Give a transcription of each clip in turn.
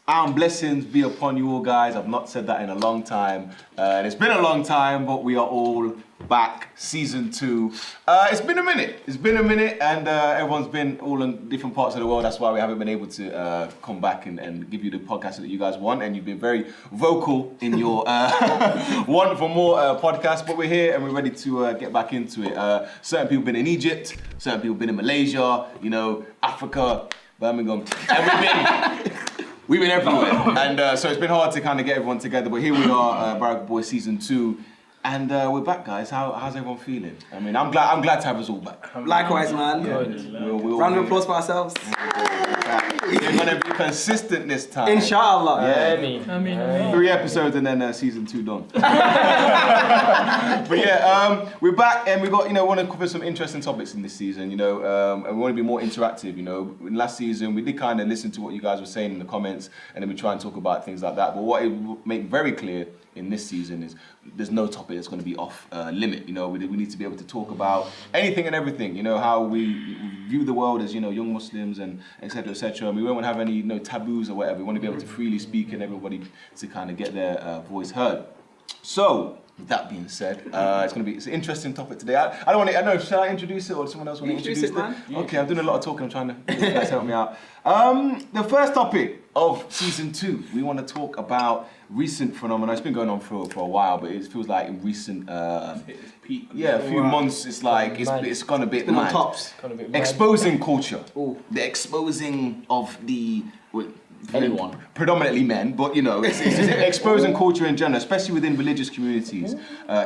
And blessings be upon you all, guys. I've not said that in a long time. And it's been a long time, but we are all back. Season 2. It's been a minute. And everyone's been all in different parts of the world. That's why we haven't been able to come back and give you the podcast that you guys want. And you've been very vocal in your want for more podcasts. But we're here and we're ready to get back into it. Certain people have been in Egypt. Certain people have been in Malaysia, Africa, Birmingham. And we've been everywhere, and so it's been hard to kind of get everyone together. But here we are, Baraka Boys Season 2, and we're back, guys. How's everyone feeling? I mean, I'm glad to have us all back. Likewise, man. Round of applause for ourselves. We're gonna be consistent this time. Inshallah. Yeah. I mean. 3 episodes and then Season 2 done. But yeah, we're back and we got want to cover some interesting topics in this season. And we want to be more interactive. In last season we did kind of listen to what you guys were saying in the comments, and then we try and talk about things like that. But what it will make very clear in this season is there's no topic that's going to be off limit. We need to be able to talk about anything and everything. How we view the world as young Muslims and etc. etc. And we won't have any taboos or whatever. We want to be able to freely speak and everybody to kind of get their voice heard. So with that being said, it's an interesting topic today. I don't want to. I don't know. Shall I introduce it or does someone else want to introduce it? Man. Okay, I'm doing a lot of talking. I'm trying to. You guys help me out. The first topic of Season 2, we want to talk about recent phenomena. It's been going on for a while, but it feels like in recent, a few months. It's like it's gone a bit mad. Tops. Exposing culture. Ooh. The exposing of the. Anyone. Predominantly men, but it's exposing culture in general, especially within religious communities,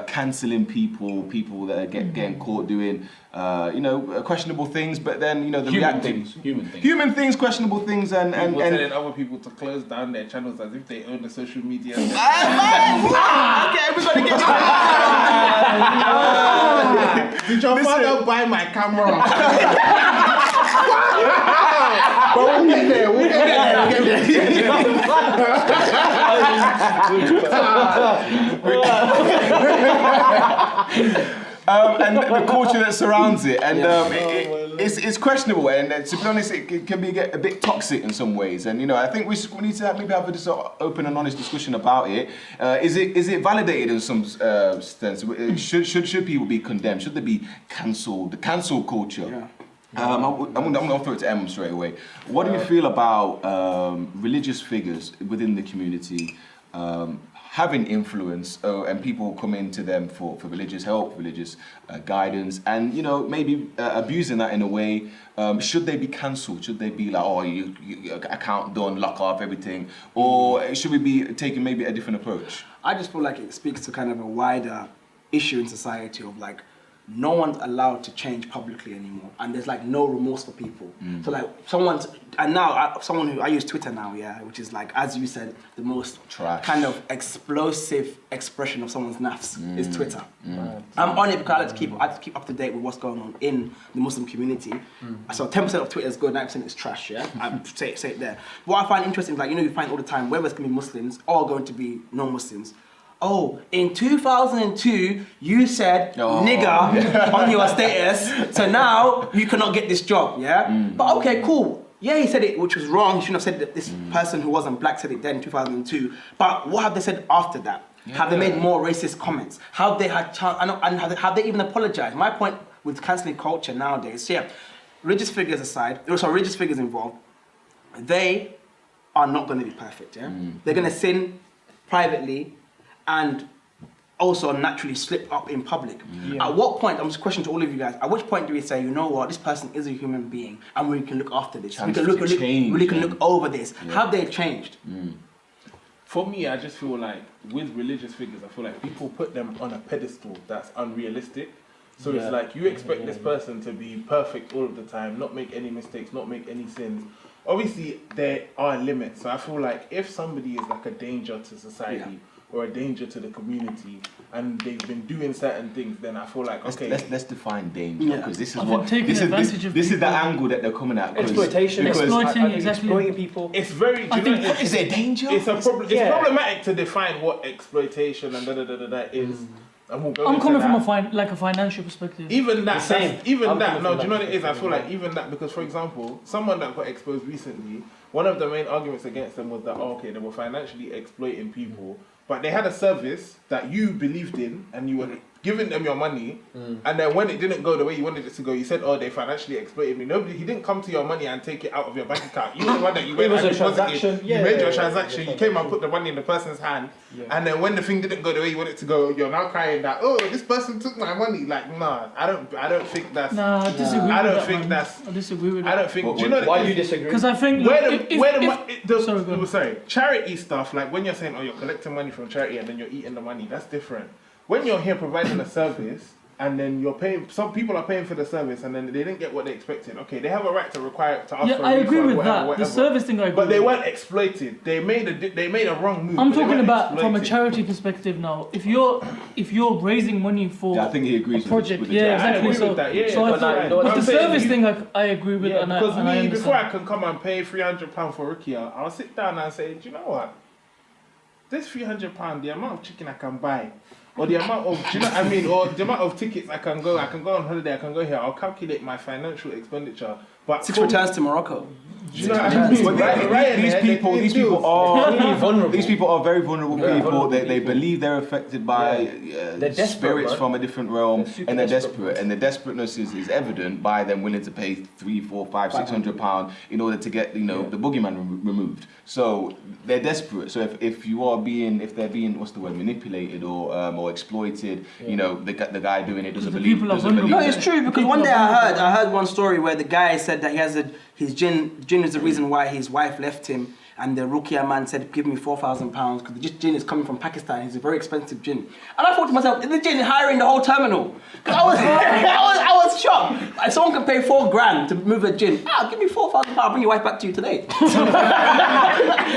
cancelling people that are getting caught doing, questionable things, but then the reacting. Human things, questionable things, and telling other people to close down their channels as if they own the social media. Okay, everybody get Did your father buy my camera? But we'll get there. And the culture that surrounds it, and it's questionable, and to be honest, it can be a bit toxic in some ways. And I think we need to maybe have a just open and honest discussion about it. Is it validated in some sense? Should people be condemned? Should they be cancelled? The cancel culture. Yeah. I'm going to throw it to Em straight away. What do you feel about religious figures within the community having influence and people come into them for religious help, religious guidance, and maybe abusing that in a way? Should they be cancelled? Should they be like, you account done, lock off everything? Or should we be taking maybe a different approach? I just feel like it speaks to kind of a wider issue in society of no one's allowed to change publicly anymore, and there's no remorse for people. So someone who I use Twitter now, which is as you said, the most trash kind of explosive expression of someone's nafs is Twitter. I'm on it because I like to keep up to date with what's going on in the Muslim community. So 10% of Twitter is good, 9% is trash. I say it there. What I find interesting is you find all the time whether it's going to be Muslims or going to be non-Muslims. Oh, in 2002, you said nigger on your status, so now you cannot get this job, But okay, cool. Yeah, he said it, which was wrong. He shouldn't have said that. This person who wasn't black said it then in 2002. But what have they said after that? Yeah. Have they made more racist comments? Have they had have they even apologized? My point with cancelling culture nowadays, religious figures aside, there are some religious figures involved. They are not going to be perfect, They're going to sin privately and also naturally slip up in public. At what point, I'm just questioning to all of you guys, at which point do we say, this person is a human being and we can look after this, we can look over this? Have they changed? For me, I just feel like with religious figures, I feel like people put them on a pedestal that's unrealistic. So it's you expect this person to be perfect all of the time, not make any mistakes, not make any sins. Obviously, there are limits. So I feel like if somebody is a danger to society, or a danger to the community, and they've been doing certain things, then I feel like let's define danger, because this is the angle that they're coming at. Exploiting, exploiting people. It's very. Is there danger? It's a problem. It's problematic to define what exploitation and is. And we'll go I'm into coming that. from a financial perspective. Even that, same. that's- even I'm that. coming No, from do you know what that it is? I feel perspective. like even that, because for example, someone that got exposed recently, one of the main arguments against them was that okay, they were financially exploiting people, but they had a service that you believed in, and you were giving them your money, and then when it didn't go the way you wanted it to go, you said, "Oh, they financially exploited me." He didn't come to your money and take it out of your bank account. You were the one that you went was and a deposited. transaction. You Yeah, made your yeah, transaction. You came and put the money in the person's hand, and then when the thing didn't go the way you wanted it to go, you're now crying that, "Oh, this person took my money." Like, nah, I don't think that's. Nah, I disagree I with don't that, think man. that's. I disagree with I that. don't think. Do you know what Why it do you is? disagree? Because I think sorry, go on. Sorry, charity stuff, like when you're saying, oh, you're collecting money from charity and then you're eating the money, that's different. When you're here providing a service and then you're paying, some people are paying for the service and then they didn't get what they expected. Okay, they have a right to require to ask Yeah, for a I agree refund, with whatever, that. whatever. The service thing, I agree But they with. weren't exploited. They made a wrong move. I'm but they talking weren't about from a exploited. charity perspective now. If you're raising money for Yeah, I think he agrees a project, with the yeah, charity. I exactly. agree So, with that, yeah, so I but feel, like, you know what but I'm the saying? service thing, I agree with, Yeah, and I because understand. before I can come and pay £300 for Rukia, I'll sit down and say, do you know what? This £300, the amount of chicken I can buy, or the amount of, do you know what I mean, or the amount of tickets I can go on holiday, I can go here. I'll calculate my financial expenditure. But 6 returns to Morocco. do you know what I mean? But these people are these people are very vulnerable people. They believe they're affected by They're desperate, spirits man. from a different realm, They're super and they're desperate. desperate. And the desperateness is evident by them willing to pay £300, £400, £600 in order to get the boogeyman removed. So they're desperate. So if they're being what's the word, manipulated or exploited, the guy doing it doesn't believe. people are Doesn't believe vulnerable. No, it's true because one day I heard one story where the guy said that he has his gin is the reason why his wife left him, and the Rukia man said, "Give me £4,000 because the gin is coming from Pakistan. It's a very expensive gin." And I thought to myself, is the gin hiring the whole terminal? 'Cause I was shocked. If someone can pay £4,000 to move a gin, give me £4,000. I'll bring your wife back to you today.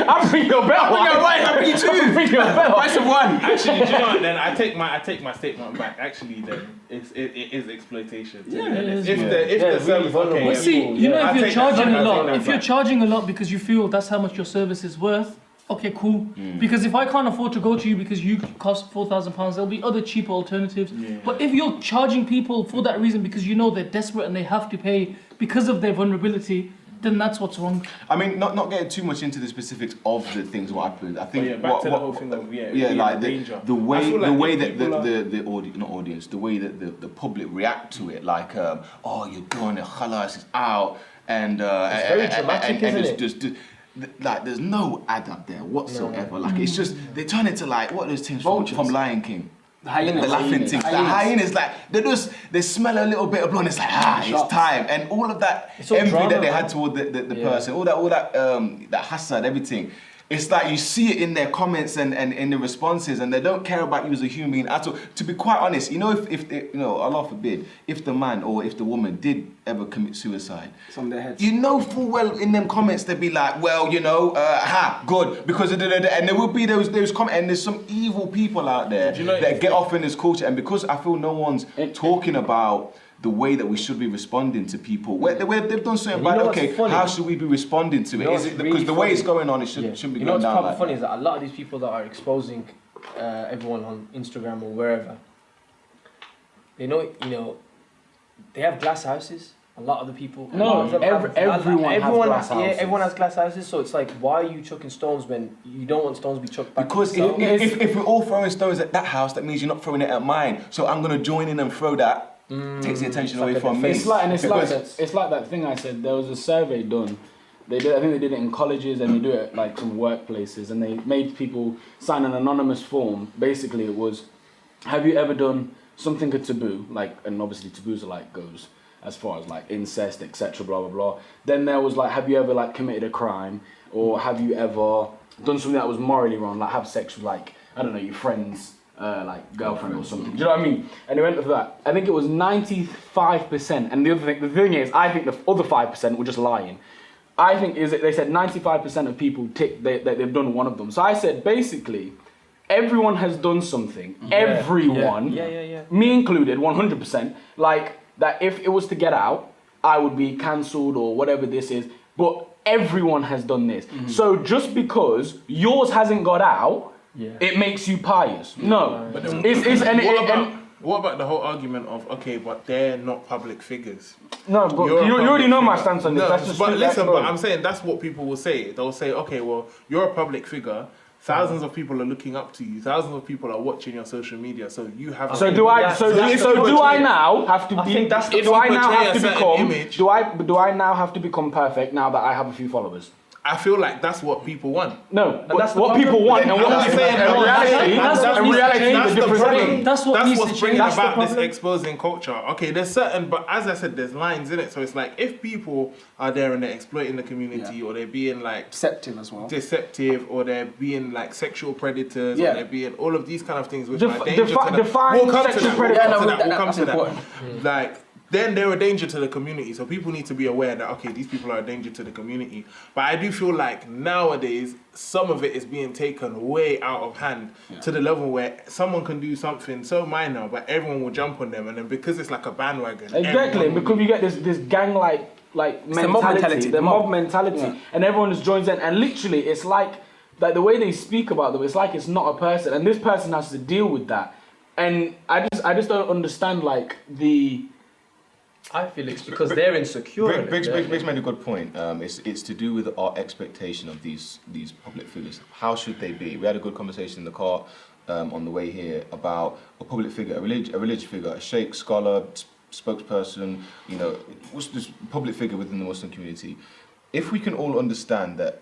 I'll bring your bell. Bring your wife, I'll bring you two. Bring your bell. Price of one. Actually, do you know what? Then I take my statement back. Actually, then it is exploitation. Yeah, it is. If the really service, vulnerable. okay, But see, Yeah. if I'll you're take charging that a back. lot, if you're charging a lot because you feel that's how much your service is worth, okay, cool. Because if I can't afford to go to you because you cost £4,000, there'll be other cheaper alternatives. But if you're charging people for that reason because you know they're desperate and they have to pay because of their vulnerability, then that's what's wrong. I mean, not getting too much into the specifics of the things what happened. I think back to the whole thing of being like in danger. the I way feel like the way if that people are- the audience, not audience, the way that the public react to it, like oh, you're going to khalas, it's out, and It's very dramatic, and isn't just like there's no adab there whatsoever. Like it's just they turn into like what are those things from Lion King. The hyenas. The laughing things. The hyenas, like they smell a little bit of blood. And it's like it's time, and all of that all envy drama, that they man. had toward the person, all that that hasad, everything. It's like you see it in their comments and in the responses, and they don't care about you as a human being at all. To be quite honest, if Allah forbid, if the man or if the woman did ever commit suicide, It's on their heads. you know full well in them comments they'd be like, well, good, because of and there will be those comments, and there's some evil people out there that get off in this culture, and because I feel no one's talking about the way that we should be responding to people, where they've done something And you bad, know okay, what's funny? how should we be responding to it? You know Is it what's because really the way funny? it's going on, it shouldn't be You know going what's down kind like of funny that. is that a lot of these people that are exposing everyone on Instagram or wherever, they have glass houses. A lot of the people. No, a lot of them everyone has glass houses. Yeah, everyone has glass houses. So it's like, why are you chucking stones when you don't want stones to be chucked back? Because at yourself? if we're all throwing stones at that house, that means you're not throwing it at mine. So I'm gonna join in and throw that. Takes the attention away from me. It's like that thing I said. There was a survey done. I think they did it in colleges and they do it like some workplaces, and they made people sign an anonymous form. Basically, it was, have you ever done something a taboo? Like, and obviously taboos are like goes as far as like incest, etc. Blah blah blah. Then there was like, have you ever like committed a crime, or have you ever done something that was morally wrong, like have sex with like I don't know your friends. Like girlfriend or something. Do you know what I mean? And they went for that. I think it was 95%. And the thing is, I think the other 5% were just lying. I think they said 95% of people tick that they've done one of them. So I said basically, everyone has done something. Yeah. Everyone, Yeah. me included, 100%. Like that, if it was to get out, I would be cancelled or whatever this is. But everyone has done this. So just because yours hasn't got out it makes you pious. No, But then, what about the whole argument of, okay, but they're not public figures? no, but You're a you already public know my figure. stance on this. No, That's just but listen, but that's I'm saying that's what people will say. They'll say, okay, well, you're a public figure. Thousands of people are looking up to you. Thousands of people are watching your social media. So you have. So do I? So do I now have to be? Do I now have to become? Do I now have to become perfect now that I have a few followers? I feel like that's what people want. No, but that's what people want, and what I'm I'm saying, saying, in reality, the difference thing. That's what's bringing That's the about this problem. exposing culture. Okay, there's certain, but as I said, there's lines in it. So it's like if people are there and they're exploiting the community, or they're being like Deceptive as well. deceptive, or they're being like sexual predators, or they're being all of these kind of things which are Def- dangerous. define We'll come to sexual that. predator. We'll come to that. important. Like. Then they're a danger to the community. So people need to be aware that, okay, these people are a danger to the community. But I do feel like nowadays, some of it is being taken way out of hand to the level where someone can do something so minor, but everyone will jump on them. And then because it's like a bandwagon. Exactly, because you get this gang like mentality, the mob mentality, and everyone just joins in. And literally, it's like the way they speak about them, it's like it's not a person, and this person has to deal with that. And I just don't understand like the. I feel it's because they're insecure. Briggs made a good point. It's to do with our expectation of these public figures. How should they be? We had a good conversation in the car on the way here about a public figure, a religious figure, a sheikh, scholar, spokesperson. You know, what's this public figure within the Muslim community? If we can all understand that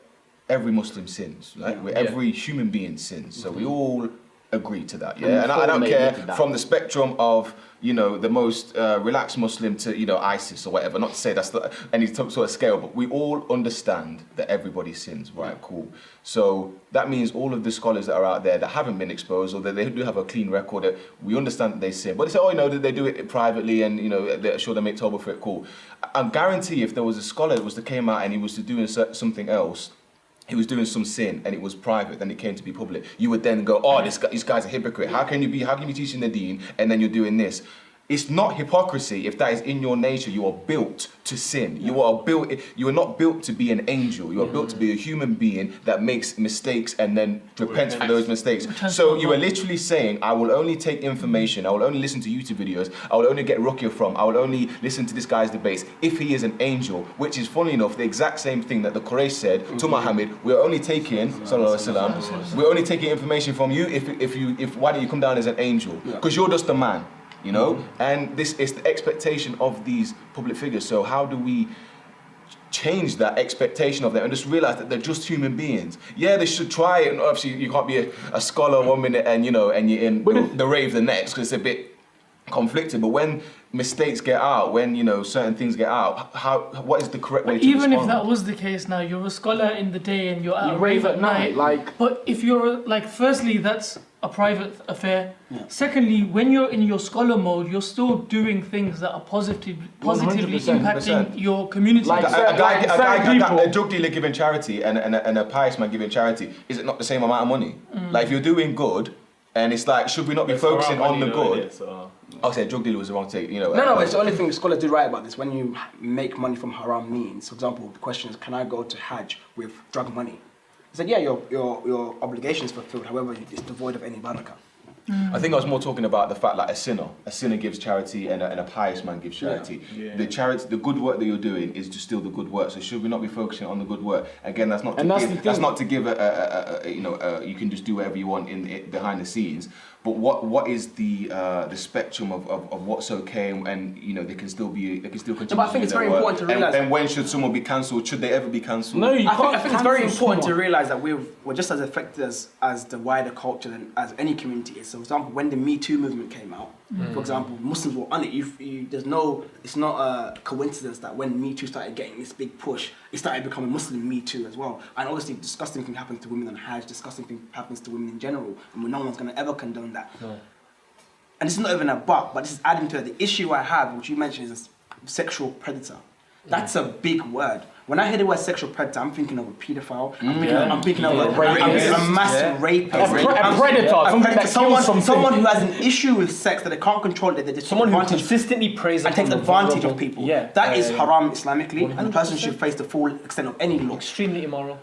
every Muslim sins, right? Every human being sins, so we all agree to that, yeah. And I don't care from the spectrum of, you know, the most relaxed Muslim to, you know, ISIS or whatever. Not to say that's any sort of scale, but we all understand that everybody sins, right? Cool. So that means all of the scholars that are out there that haven't been exposed, or that they do have a clean record, that we understand that they sin. But they say, oh, you know, that they do it privately, and you know, they're sure they make tawbah for it. Cool. I guarantee if there was a scholar that came out and he was doing something else. He was doing some sin and it was private, then it came to be public. You would then go, oh, this guy's a hypocrite. How can you be teaching the deen and then you're doing this? It's not hypocrisy if that is in your nature. You are built to sin. You are not built to be an angel. You are built to be a human being that makes mistakes and then repents for those mistakes. So you are literally saying, I will only take information, I will only listen to YouTube videos, I will only get ruqyah from, I will only listen to this guy's debates if he is an angel, which is funny enough the exact same thing that the Quraysh said to Muhammad. We're only taking, sallallahu alaihi wasallam, we're only taking information from you if why don't you come down as an angel? Because you're just a man. You know, and this is the expectation of these public figures. So how do we change that expectation of them and just realize that they're just human beings? Yeah, they should try it. And obviously, you can't be a scholar 1 minute and you know, and you're in the rave the next, because it's a bit conflicted. But when mistakes get out, when you know certain things get out, what is the correct way to even respond? If that was the case, now you're a scholar in the day and you're at a rave at night. Like, but if you're like, firstly, that's a private affair. Secondly, when you're in your scholar mode, you're still doing things that are positively 100%. impacting your community. Like, a drug dealer giving charity and a pious man giving charity, is it not the same amount of money? Like if you're doing good, and it's like, should we not be focusing on the good? I'll say a drug dealer was the wrong take, you know. No, it's the only thing scholars do right about this. When you make money from haram means, for example, the question is, can I go to Hajj with drug money? He said, yeah, your obligation is fulfilled, however, it's devoid of any barakah. I think I was more talking about the fact like a sinner gives charity and a pious man gives charity. Yeah. The charity, the good work that you're doing is just still the good work. So should we not be focusing on the good work? Again, that's not to give you can just do whatever you want behind the scenes. But what is the spectrum of what's okay, and you know they can still continue. But I think it's very important to realize. And when should someone be cancelled? Should they ever be cancelled? No, you can't. I think it's very important to realize that we're just as affected as the wider culture and as any community is. So, for example, when the Me Too movement came out, for example, Muslims were on it. It's not a coincidence that when Me Too started getting this big push, it started becoming Muslim Me Too as well. And obviously, disgusting thing happens to women on Hajj, disgusting thing happens to women in general, and no one's going to ever condone that. No. And this is not even a but this is adding to it. The issue I have, which you mentioned, is a sexual predator. That's a big word. When I hear the word sexual predator, I'm thinking of a paedophile. I'm thinking of a mass rapist. A predator. Someone who has an issue with sex that they can't control it. They just someone who consistently preys and takes advantage of people. That is haram Islamically, 100%. and the person should face the full extent of any law. Extremely immoral.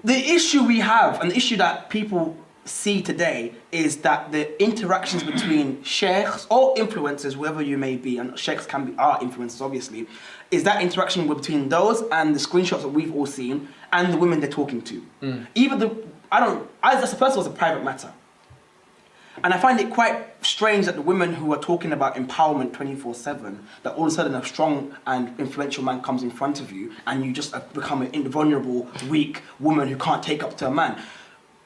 The issue we have, and the issue that people see today is that the interactions between sheikhs or influencers, whoever you may be, and sheikhs are influencers obviously, is that interaction between those and the screenshots that we've all seen and the women they're talking to. As a person, it's a private matter. And I find it quite strange that the women who are talking about empowerment 24/7, that all of a sudden a strong and influential man comes in front of you and you just become an invulnerable, weak woman who can't take up to a man.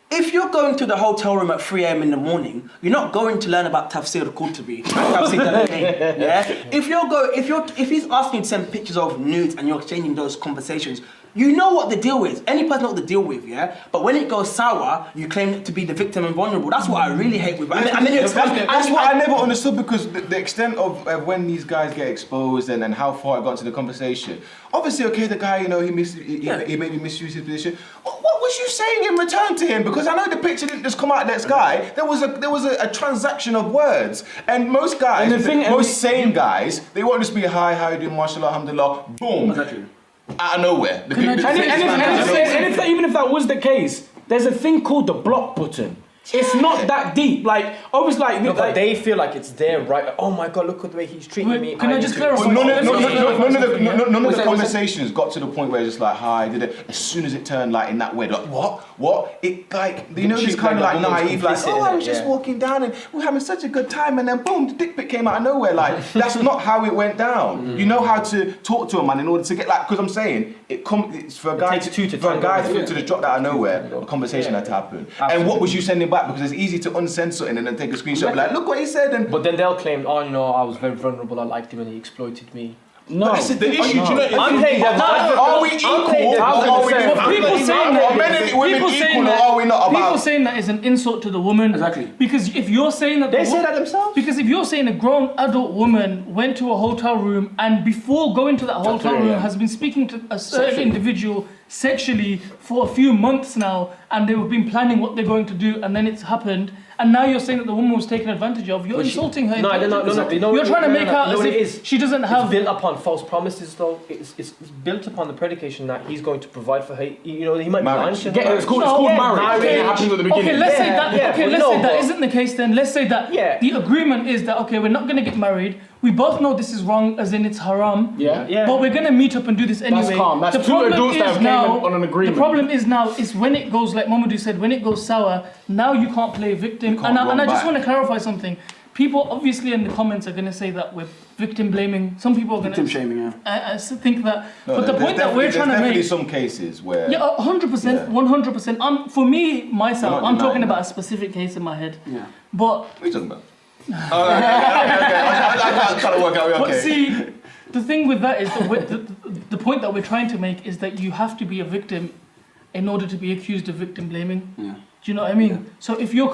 If you're going to the hotel room at 3 a.m. in the morning, you're not going to learn about Tafsir al-Qurtubi, Tafsir al-Ain, yeah? If he's asking you to send pictures of nudes and you're exchanging those conversations, you know what the deal is. Any person knows what the deal with, yeah? But when it goes sour, you claim to be the victim and vulnerable. That's what I really hate with it. And then you That's what I never understood, because the extent of when these guys get exposed and how far it got into the conversation. Obviously, okay, the guy, you know, he maybe misused his position. What was you saying in return to him? Because I know the picture didn't just come out of this guy. There was a transaction of words. And most guys, most sane guys, they won't just be, hi, how you doing, mashallah, alhamdulillah, boom. Exactly. Out of nowhere. Even if that was the case, there's a thing called the block button. It's not that deep. Like, obviously, but they feel like it's their right. Oh my God, look at the way he's treating me. Can I just clarify? None of the conversations got to the point where it's just like, hi, did it? As soon as it turned like in that way, like, what? It like, you know, this kind of like naive, like, oh, I was just walking down and we're having such a good time, and then boom, the dick pic came out of nowhere. Like, that's not how it went down. You know how to talk to a man in order to get, like, because I'm saying it's for a guy to just drop that out of nowhere. A conversation had to happen. And what was you sending back? Because it's easy to uncensor it and then take a screenshot, like, look what he said. But then they'll claim, oh no, I was very vulnerable, I liked him and he exploited me. No, that's the issue. Do you know, I'm playing devil's advocate. Are we equal? Are we different? People saying that, are men and women equal, or are we not about? People saying that is an insult to the woman. Exactly. Because if you're saying that, They say that themselves. Because if you're saying a grown adult woman went to a hotel room and before going to that hotel room has been speaking to a certain individual sexually for a few months now, and they've been planning what they're going to do, and then it's happened, and now you're saying that the woman was taken advantage of. You're insulting her. No, You're trying to make her as if she doesn't have. It's built upon false promises, though. It's built upon the predication that he's going to provide for her. You know, he might be lying to her. It's called marriage. Okay, It happens at the beginning. okay, let's say that. Let's say that isn't the case. Then let's say that the agreement is that we're not going to get married. We both know this is wrong, as in it's haram. But we're going to meet up and do this anyway. That's calm. That's two adults that have came on an agreement. The problem is now is when it goes, like Mamadou said, when it goes sour. Now you can't play victim. And I just want to clarify something. People obviously in the comments are going to say that we're victim blaming. Some people are going to victim shaming. Yeah. I think that. But the point that we're trying to make. There's definitely some cases where. Yeah, 100%, 100%. For me, myself, I'm talking about a specific case in my head. Yeah. But. What are you talking about? I'm trying to work out. But see, the thing with that is the point that we're trying to make is that you have to be a victim in order to be accused of victim blaming. Yeah. Do you know what I mean? Yeah. So if you're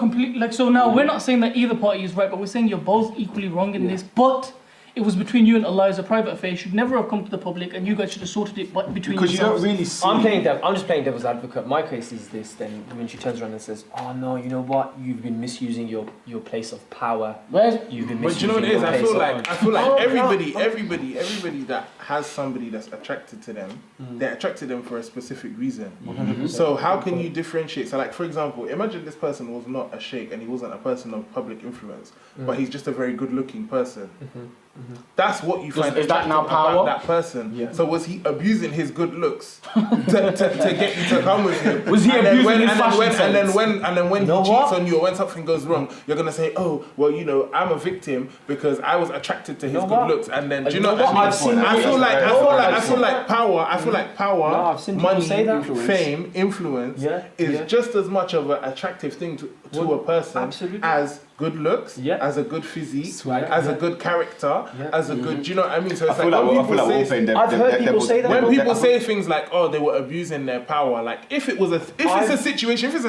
so now we're not saying that either party is right, but we're saying you're both equally wrong in this. But it was between you and Allah as a private affair. It should never have come to the public, and you guys should have sorted it between yourselves. Because you don't really see. I'm just playing devil's advocate. My case is this. Then when she turns around and says, "Oh no, you know what? You've been misusing your place of power. You've been misusing." But you know what it is? I feel like everybody that has somebody that's attracted to them, they're attracted to them for a specific reason. 100%. So how can you differentiate? So like, for example, imagine this person was not a sheikh and he wasn't a person of public influence, but he's just a very good-looking person. That's what you find Is that now power? about that person. Yeah. So was he abusing his good looks to get you to come with him? Was he abusing his fashion sense? And then when he cheats on you or when something goes wrong, you're gonna say, oh, well, you know, I'm a victim because I was attracted to his good looks. And then, do you know what I mean? I feel like power, money, fame, influence is just as much of an attractive thing to a person as good looks, as a good physique, as a good character, as a good, do you know what I mean? So it's I've heard people say that. When people say things like, oh, they were abusing their power, like if it's a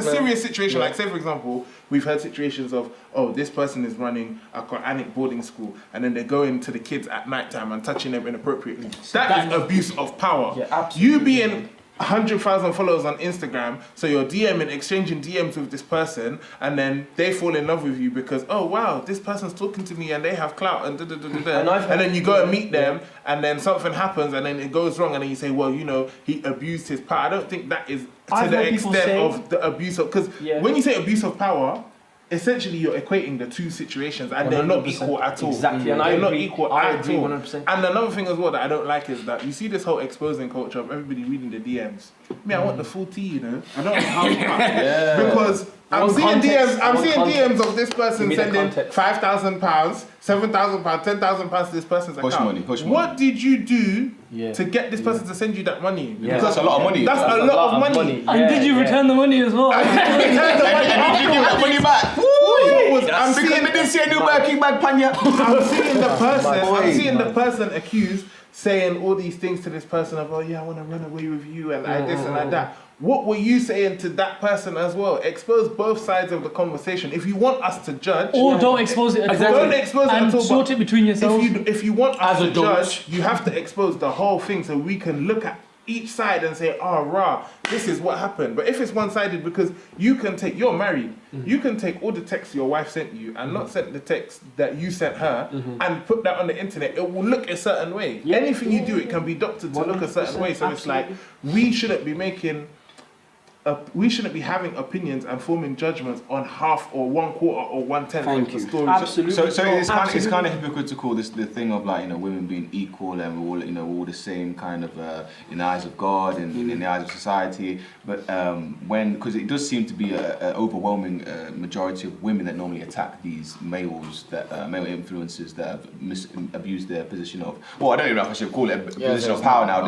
serious situation, like say for example, we've heard situations of, oh, this person is running a Quranic boarding school and then they go into the kids at night time and touching them inappropriately. That is abuse of power. Yeah, absolutely. 100,000 followers on Instagram, so you're DMing, exchanging DMs with this person, and then they fall in love with you because, oh wow, this person's talking to me and they have clout and and then you go and meet them, and then something happens and then it goes wrong, and then you say, well, you know, he abused his power. I don't think that is to the extent of the abuse of, because when you say abuse of power, essentially you're equating the two situations and they're not equal at all. Exactly, and they're I not agree. equal I at agree all. 100%. And another thing as well that I don't like is that you see this whole exposing culture of everybody reading the DMs. Me, I want the full tea, you know. I don't want half because I'm seeing DMs of this person sending £5,000, £7,000, £10,000 to this person's account. Push money. What did you do to get this person to send you that money? Because that's a lot of money. That's a lot of money. And did you return the money as well? And did you give that money back? I'm because we didn't see a new Birkin bag, Panya. I'm seeing the person accused saying all these things to this person of, oh yeah, I want to run away with you and like this and like that. What were you saying to that person as well? Expose both sides of the conversation. If you want us to judge, or don't expose it at all. Don't expose it and at all. sort it between yourselves. If you want us to judge, you have to expose the whole thing so we can look at each side and say, oh, rah, this is what happened. But if it's one-sided, because you're married, you can take all the texts your wife sent you and not send the text that you sent her and put that on the internet. It will look a certain way. Anything you do, it can be doctored to look a certain way. So it's like, we shouldn't be having opinions and forming judgments on half or 1/4 or 1/10 of the story. Absolutely. So it's kind of hypocritical, the thing of like, you know, women being equal and we're all, you know, all the same kind of in the eyes of God and in the eyes of society. But because it does seem to be an overwhelming majority of women that normally attack these males, male influencers that have abused their position of, well, I don't even know if I should call it a position of power now.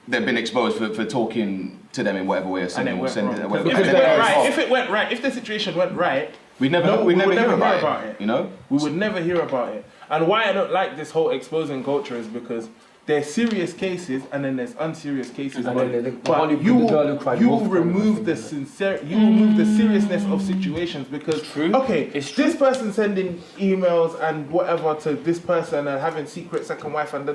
They've been exposed for talking to them in whatever way or sending If it went right, if the situation went right, we never hear about it. You know, we would never hear about it. And why I don't like this whole exposing culture is because there's serious cases and then there's unserious cases. But you will remove the seriousness of situations because this person sending emails and whatever to this person and having secret second wife and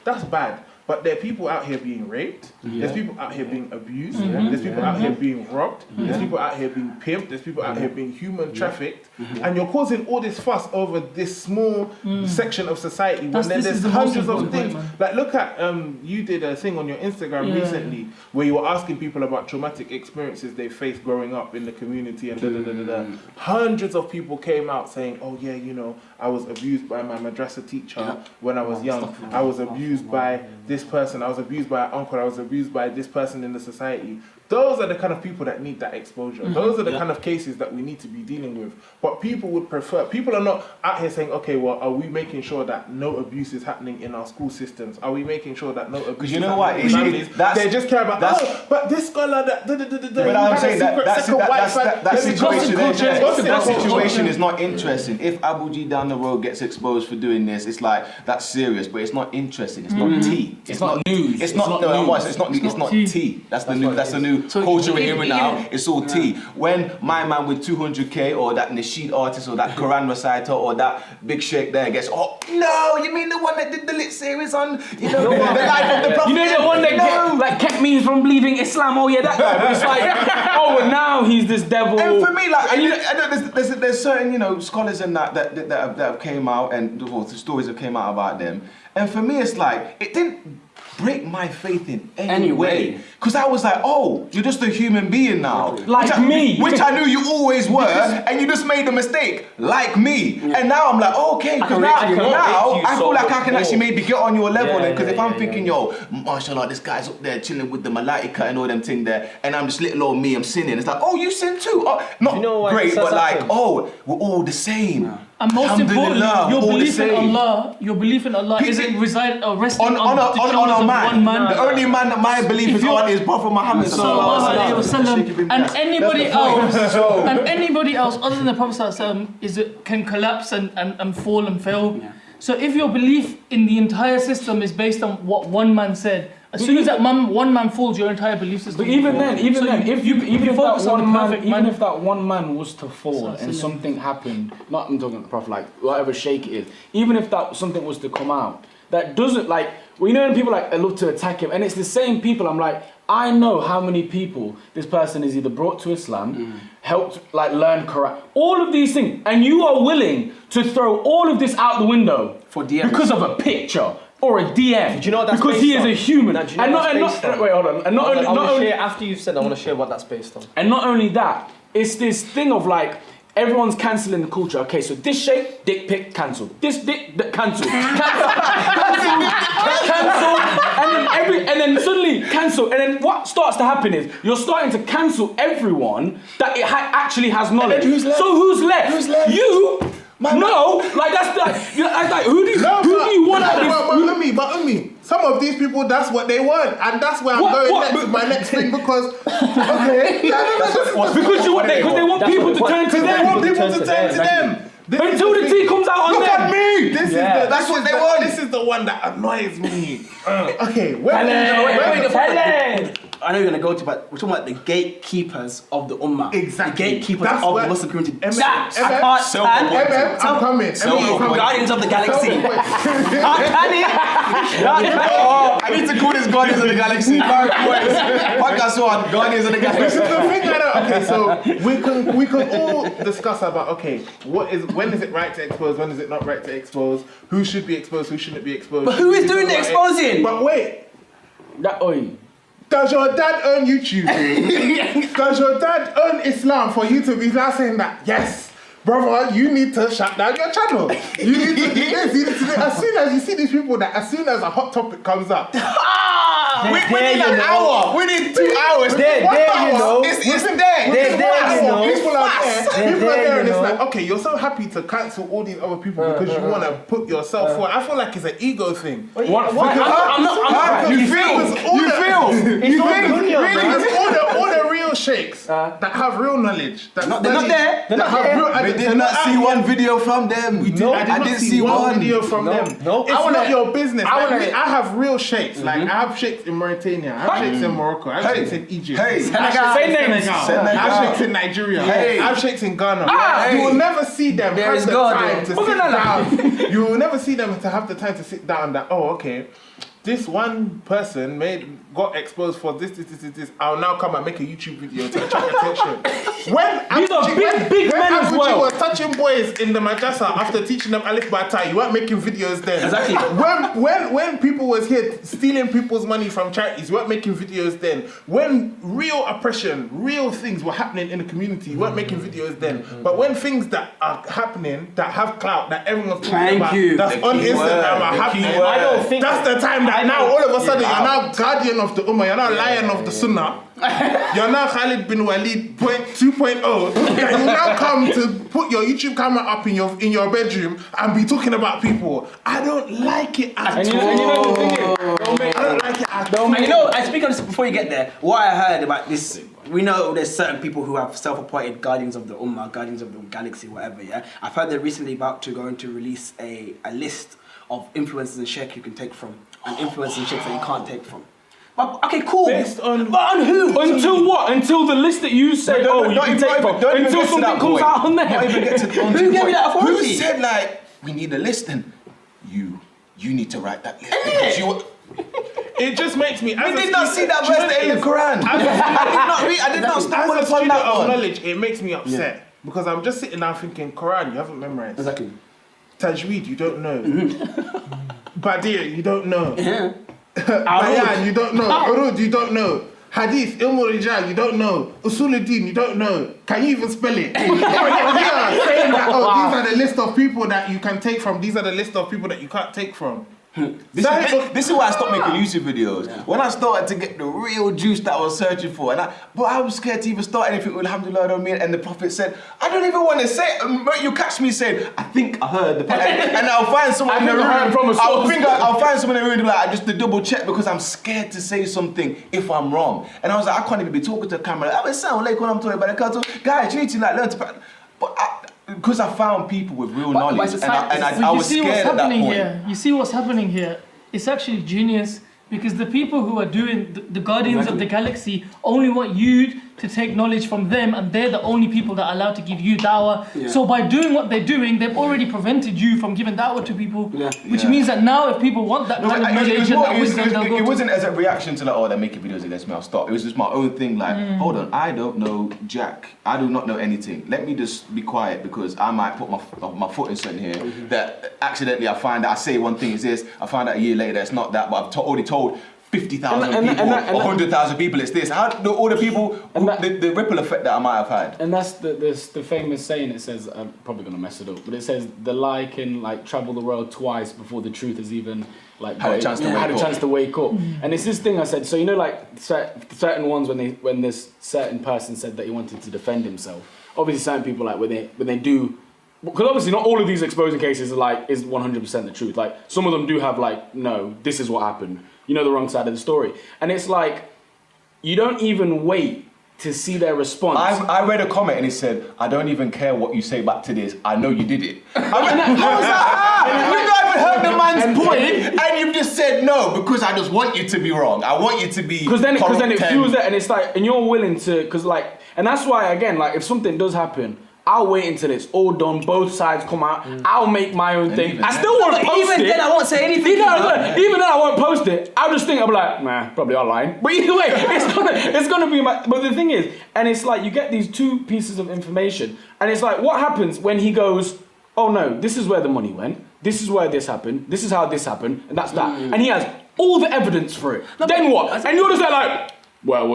that's bad. But there are people out here being raped. There's people out here being abused. There's people out here being robbed. There's people out here being pimped. There's people out here being human trafficked. And you're causing all this fuss over this small section of society when there's hundreds of things. Like look at, you did a thing on your Instagram recently where you were asking people about traumatic experiences they faced growing up in the community and Hundreds of people came out saying, oh yeah, you know, I was abused by my madrasa teacher when I was young. I was abused by this person, I was abused by an uncle, I was abused by this person in the society. Those are the kind of people that need that exposure. Those are the kind of cases that we need to be dealing with. But people are not out here saying, okay, well, are we making sure that no abuse is happening in our school systems? Are we making sure that no abuse is happening in families? They just care about, but this scholar, but I'm saying that situation is not interesting. If Abu G down the road gets exposed for doing this, it's like, that's serious, but it's not interesting. It's not tea. It's not news. It's not tea. That's the new culture we're hearing now. It's all tea. When my man with 200k or that Nasheed artist or that Quran reciter or that big sheikh there gets, oh no, you mean the one that did the lit series on, you know, the life of the prophet? You know the one that kept me from leaving Islam? Oh yeah, that guy. But it's like, oh, now he's this devil. And for me, like, I know there's certain, you know, scholars and that have came out and the stories have came out about them. And for me, it's like, it didn't break my faith in any way. Because I was like, oh, you're just a human being now. Like me. Which I knew you always were, and you just made a mistake, like me. Yeah. And now I'm like, oh, okay, because now I feel like I can actually maybe get on your level. Because if I'm thinking, yo, mashallah, this guy's up there chilling with the malaika and all them thing there, and I'm just little old me, I'm sinning. It's like, oh, you sin too. Oh, not great, but like, oh, we're all the same. Yeah. And most important, your belief in Allah isn't resting on one man. The only man that my belief is on is Prophet Muhammad sallallahu alaihi wasallam. And anybody else other than the Prophet sallallahu alaihi wasallam can collapse and fall and fail. Yeah. So if your belief in the entire system is based on what one man said, as soon as that one man falls, your entire belief system. But even then, if that one man was to fall and something happened, I'm talking about the Prophet, like whatever sheikh it is, even if that something was to come out, that doesn't like. Well, you know when people like love to attack him, and it's the same people. I'm like, I know how many people this person is either brought to Islam, helped like learn Quran, all of these things, and you are willing to throw all of this out the window For DMs. because of a picture or a DM. Do you know what that's because based he is on? a human, Now, do you know what that's based on? wait, hold on, and not only, I not want to only, share, after you've said, I want to share what that's based on. and not only that, it's this thing of like. Everyone's cancelling the culture. Okay, so this shape, dick pic, cancelled. This dick, cancelled. Cancelled. And then suddenly cancel. And then what starts to happen is you're starting to cancel everyone that it actually has knowledge. who's left? So who's left? Who's left? You. No, like that's like who do you want out of this? But some of these people, that's what they want, and that's where I'm going next with my next thing because okay, Because they want people to turn to they them. want people to turn to them. Until the tea comes out on Look them. at me! That's what they want. This is the one that annoys me. Okay, I know you're gonna go to, but we're talking about the gatekeepers of the Ummah. Exactly. The gatekeepers That's of where- the Muslim community. MM, That I MM, can't stand. I'm coming. Guardians of the Galaxy. Can't I need to call this Guardians of the Galaxy. Podcast one, Guardians of the This is Galaxy. the thing I don't. Okay, so we can all discuss about when is it right to expose, when is it not right to expose, who should be exposed, who shouldn't be exposed. But who is doing the exposing? But wait, Oi. does your dad own YouTube? Does your dad own Islam for you to be now saying that yes? Brother, you need to shut down your channel. You need to do this. You need to do this. As soon as you see these people, that as soon as a hot topic comes up, We need an hour. We need 2 hours. One hour. It's there. People are there and it's like, okay, you're so happy to cancel all these other people because you want to put yourself forward. I feel like it's an ego thing. I'm not. You feel. Really? All the real sheikhs that have real knowledge. They're not there. We did not see one video from them. I didn't see one video from them. No. It's not your business. I have real sheikhs. Like I have sheikhs in Mauritania. I have sheikhs in Morocco. I have sheikhs in Egypt. Hey. I have sheikhs in Senegal. I have sheikhs in Nigeria. Hey. I have sheikhs in Ghana. You will never see them There have is the God. time to sit down. You will never see them to have the time to sit down that, oh, okay, this one person got exposed for this. I'll now come and make a YouTube video to attract attention. When These are big men as you well. were touching boys in the madrasa after teaching them Alif Bata, you weren't making videos then. Exactly. When people was here stealing people's money from charities, you weren't making videos then. When real oppression, real things were happening in the community, you weren't making videos then. But when things that are happening, that have clout, that everyone's talking about, that's on Instagram are happening, I don't think that's the time that now all of a sudden you're now guardian of the Ummah, you're now lion of the Sunnah. You're now Khalid bin Walid 2.0. You now come to put your YouTube camera up in your bedroom and be talking about people. I don't like it at all. And you know the thing is, I don't like it at all. And you know, I speak on this before you get there. What I heard about this, we know there's certain people who have self-appointed guardians of the Ummah, guardians of the galaxy, whatever. Yeah, I've heard they're recently about to going to release a list of influencers and sheikhs you can take from, and influencers and sheikhs that you can't take from. But, okay, cool. Based on who? Until what? Until the list that you say, you can take from. Until something comes out on there. Not even get to Who gave you that authority? Who said like we need a list then? You need to write that list. Because you. it just makes me. We did not see that verse in the Quran. I did not stumble As a upon student that of one. knowledge, it makes me upset because I'm just sitting down thinking, Quran, you haven't memorized. Exactly. Tajweed, you don't know. Badir, you don't know. Arud. Bayan, you don't know. Urud, you don't know. Hadith, Ilm Rijal, you don't know. Usuluddin, you don't know. Can you even spell it? Saying that, these are the list of people that you can take from. These are the list of people that you can't take from. This is why I stopped making YouTube videos. When I started to get the real juice that I was searching for, but I was scared to even start anything with Alhamdulillah, and the Prophet said, I don't even want to say it. You catch me saying, I think I heard the Prophet, and I'll find someone in the room. I'll find someone in the room like just to double check because I'm scared to say something if I'm wrong. And I was like, I can't even be talking to the camera. I sound like when I'm talking about the guys, you need to learn to. But because I found people with real knowledge, and I was scared at that point. You see what's happening here? It's actually genius Because the people who are doing the Guardians of the Galaxy only want you to take knowledge from them, and they're the only people that are allowed to give you dawah. Yeah. So by doing what they're doing, they've already prevented you from giving dawah to people, which Yeah. means that now if people want that kind of knowledge and that wisdom, they'll go it to wasn't as a reaction to like, oh, they're making videos against me, I'll stop. It was just my own thing, like, hold on, I don't know Jack. I do not know anything. Let me just be quiet because I might put my foot in something here that accidentally I find that I say one thing is this, I find out a year later that it's not that, but I've already told 50,000 people or 100,000 people it's this. How do all the people, the ripple effect that I might have had. And that's the famous saying. It says, I'm probably gonna mess it up, but it says the lie can like travel the world twice before the truth has even like had a chance to wake up. And it's this thing I said. So you know, like certain ones when this certain person said that he wanted to defend himself. Obviously, certain people like when they do. Because obviously not all of these exposing cases are like is 100% the truth. Like some of them do have like, no, this is what happened. You know the wrong side of the story. And it's like, you don't even wait to see their response. I read a comment and it said, I don't even care what you say back to this, I know you did it. I went, how was that? You've not even heard the man's point and you've just said no because I just want you to be wrong. I want you to be Because then it fuels it and it's like, and you're willing to, because like, and that's why again, like if something does happen, I'll wait until it's all done, both sides come out, I'll make my own thing. I still won't post it. Even then I won't say anything. Even then I won't post it. I'll just think, I'll be like, nah, probably online. But either way, it's gonna be my, but the thing is, and it's like, you get these two pieces of information, and it's like, what happens when he goes, oh no, this is where the money went, this is where this happened, this is how this happened, and that's that. And he has all the evidence for it. Then what? And you're just like, you should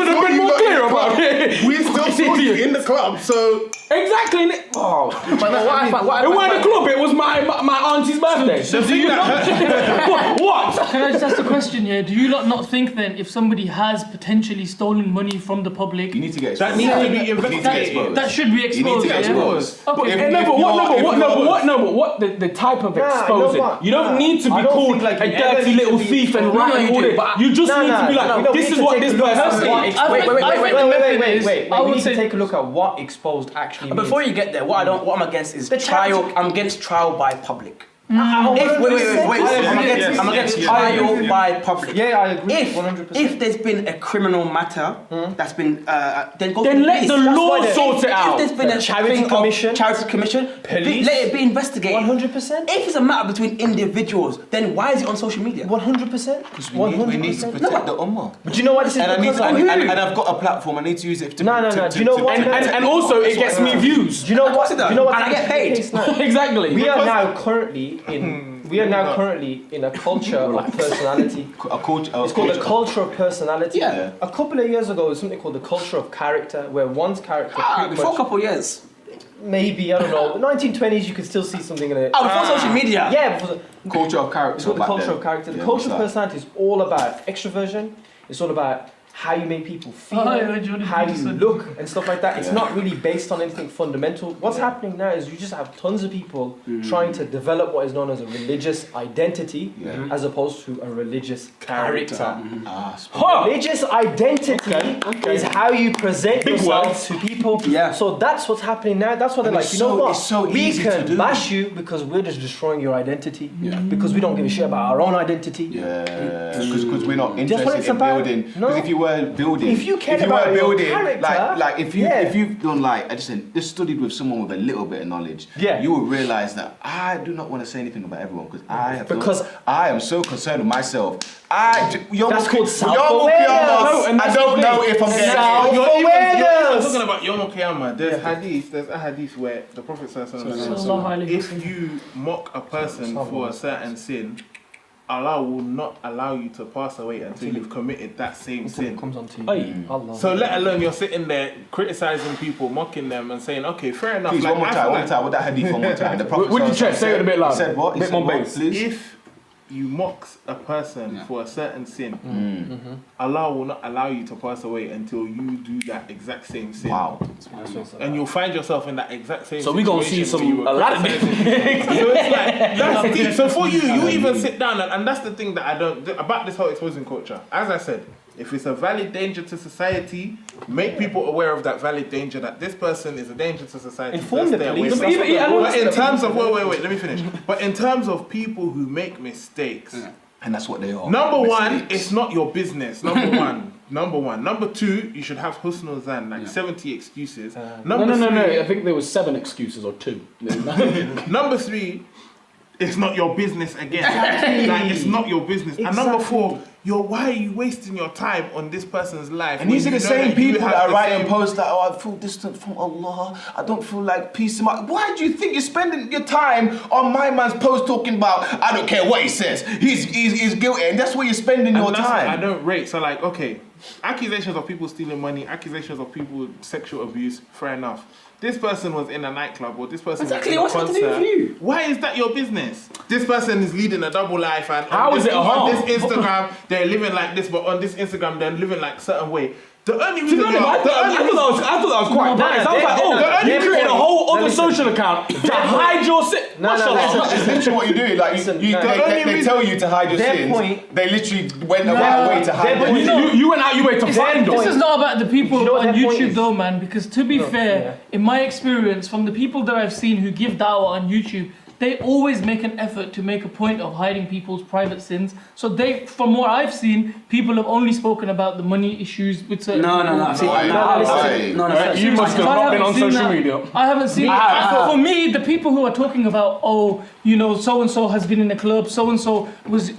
have been more clear about it. We still saw you in the club, so exactly. Oh, it wasn't a club. It was my auntie's birthday. So do you not? What? Can I just ask a question here? Do you not think then if somebody has potentially stolen money from the public, you need to get that exposed. needs to be investigated. that should be exposed? You need to get exposed. Okay. But what the type of exposing? You don't need to be called a dirty little thief and writing all it. You just need to be like, this is what this person wants. Wait. We need to take a look at what exposed actually means. Before you get there, what I'm against is trial. I'm against trial by public. Wait. I'm against trial by public. Yeah, I agree. 100%. If there's been a criminal matter that's been then go. Then let the law sort it out. If there's been a charity commission, police, let it be investigated. 100%. If it's a matter between individuals, then why is it on social media? 100%. Because we need to protect the ummah. But do you know what this is? And I've got a platform. I need to use it to. No. Do you know what? And also it gets me views. Do you know what? And I get paid. Exactly. We are now currently in a culture of personality. It's called the culture of personality. Yeah. A couple of years ago, it was something called the culture of character, where one's character Before a couple of years. maybe, I don't know, the 1920s you could still see something in it. Before social media. Yeah, before Culture of character. it's called the culture of character. The culture of personality is all about extroversion. It's all about how you make people feel, how you look and stuff like that. It's not really based on anything fundamental. What's happening now is you just have tons of people trying to develop what is known as a religious identity as opposed to a religious character. Religious identity is how you present yourself to people. Yeah. So that's what's happening now. That's why they're like, you know what? It's so we easy to can do. bash you because we're just destroying your identity. Because we don't give a shit about our own identity. Yeah, because we're not That's what interested it's in about. building. No. Because if you were building, If you cared about your character, like if you've done like I just said, just studied with someone with a little bit of knowledge, you will realize that I do not want to say anything about everyone because I am so concerned with myself. That's called self-awareness. I don't know if I'm getting self-awareness. Talking about Yom Kiyama, there's a hadith where the Prophet says, if you mock a person for a certain sin, Allah will not allow you to pass away until you've committed that same sin. Comes on to you. Allah. So let alone you're sitting there criticizing people, mocking them and saying, okay, fair enough. Please, like, one more time, with that hadith one more time. The Prophet Would you check? Say it a bit louder. He said what? Bit more bass. Please. If you mock a person for a certain sin, Allah will not allow you to pass away until you do that exact same sin. Wow. And you'll find yourself in that exact same So we're gonna see situation where you a were lot of criticizing people. So it's like, that's deep. So for you even sit down and that's the thing that I don't, about this whole exposing culture. As I said, If it's a valid danger to society, make people aware of that valid danger, that this person is a danger to society. Inform the Stay away police. from But them. But in terms of, wait, let me finish. But in terms of people who make mistakes, And that's what they are. number one, Mistakes. it's not your business. Number one. Number two, you should have husnul zan, like 70 excuses. No. I think there was 7 excuses or 2. Number 3, it's not your business again. Like, it's not your business. And number 4, why are you wasting your time on this person's life? And these are the same people that are writing posts. posts that, I feel distant from Allah. I don't feel like peace in my... Why do you think you're spending your time on my man's post talking about, I don't care what he says, he's guilty, and that's where you're spending your time. I don't rate. So like, okay, accusations of people stealing money, accusations of people sexual abuse, fair enough. This person was in a nightclub, or this person Exactly, was in a what's that to do concert. with you? Why is that your business? This person is leading a double life, and How is it a on harm? this Instagram they're living like this, but on this Instagram they're living like a certain way. The only reason I thought that was quite nice. I was like, oh, you created a whole other social account to hide your sin. It's literally what you do. Like, they tell you to hide your their sins. point- They literally went about way to hide point- them. You went out your way to find This us. is not about the people You know what on their point YouTube is? though, man, because to be fair, in my experience, from the people that I've seen who give dawah on YouTube, they always make an effort to make a point of hiding people's private sins. So from what I've seen, people have only spoken about the money issues with certain No. You must have not been on social media. I haven't seen it. For me, the people who are talking about, so and so has been in a club, so and so was,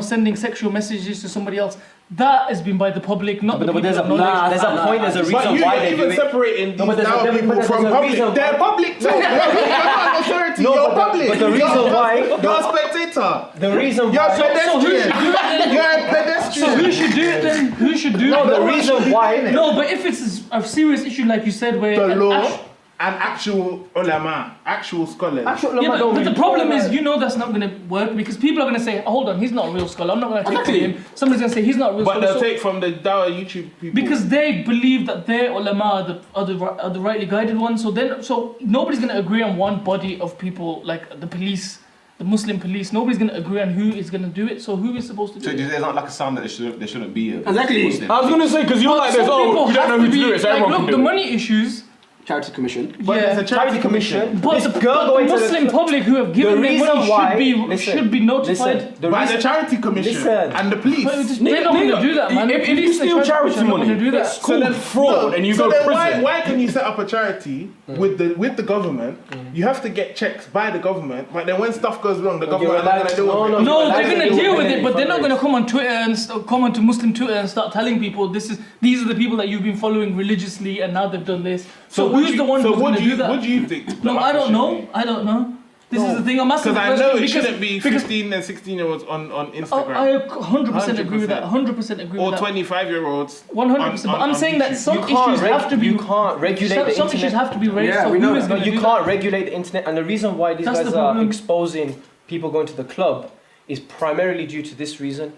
sending sexual messages to somebody else. That has been by the public, not the people. There's a that point, there's a But reason you're why not they do even it. separating these but there's down a- people but from there's a public. reason- They're public too. You're not an authority. No, You're but the- public. but the reason why- You're a spectator. The reason You're a why... pedestrian. You're a pedestrian. So who should do it then? Who should do No, it? the reason why... No, but if it's a serious issue like you said, where The law and actual ulama, actual scholars. Yeah, but the problem is, that's not going to work because people are going to say, hold on, he's not a real scholar. I'm not going to take from him. Somebody's going to say he's not a real But scholar. they'll take from the Dawah YouTube people. Because they believe that their ulama are the rightly guided ones. So nobody's going to agree on one body of people, like the police, the Muslim police. Nobody's going to agree on who is going to do it. So who is supposed to do So it? there's not like a sound that there shouldn't be a Exactly. Muslim. I was going to say, because you're like this, Some people we don't know have who to to do be, it, so like, everyone look, can the do it. money issues. Charity Commission. But Yeah. it's a charity commission. But This the, girl but going the to the Muslim public who have given their reason money why- should be notified. By the charity commission and the police. They're not going to do that, man. If you Police and steal charity commission are not money, gonna do that. it's called fraud and you so go to then prison. why can you set up a charity with the government? You have to get checks by the government, but then when stuff goes wrong, the government are not going to do it. No, they're going to deal with it, but they're not going to come on Twitter and come onto Muslim Twitter and start telling people these are the people that you've been following religiously and now they've done this. So who's the one who's going to do that? What do you think? No, I don't know. I don't know. This is the thing. I'm asking Because the I know question it shouldn't be 15 and 16-year-olds on Instagram. I 100% agree with that. 100% agree or with that. 25-year-olds. 100%. But I'm saying that some issues have to be. You can't regulate the Some internet. issues have to be raised. Yeah, So we who know is that. going to You do can't that? regulate the internet, and the reason why these That's guys the are problem. exposing people going to the club is primarily due to this reason.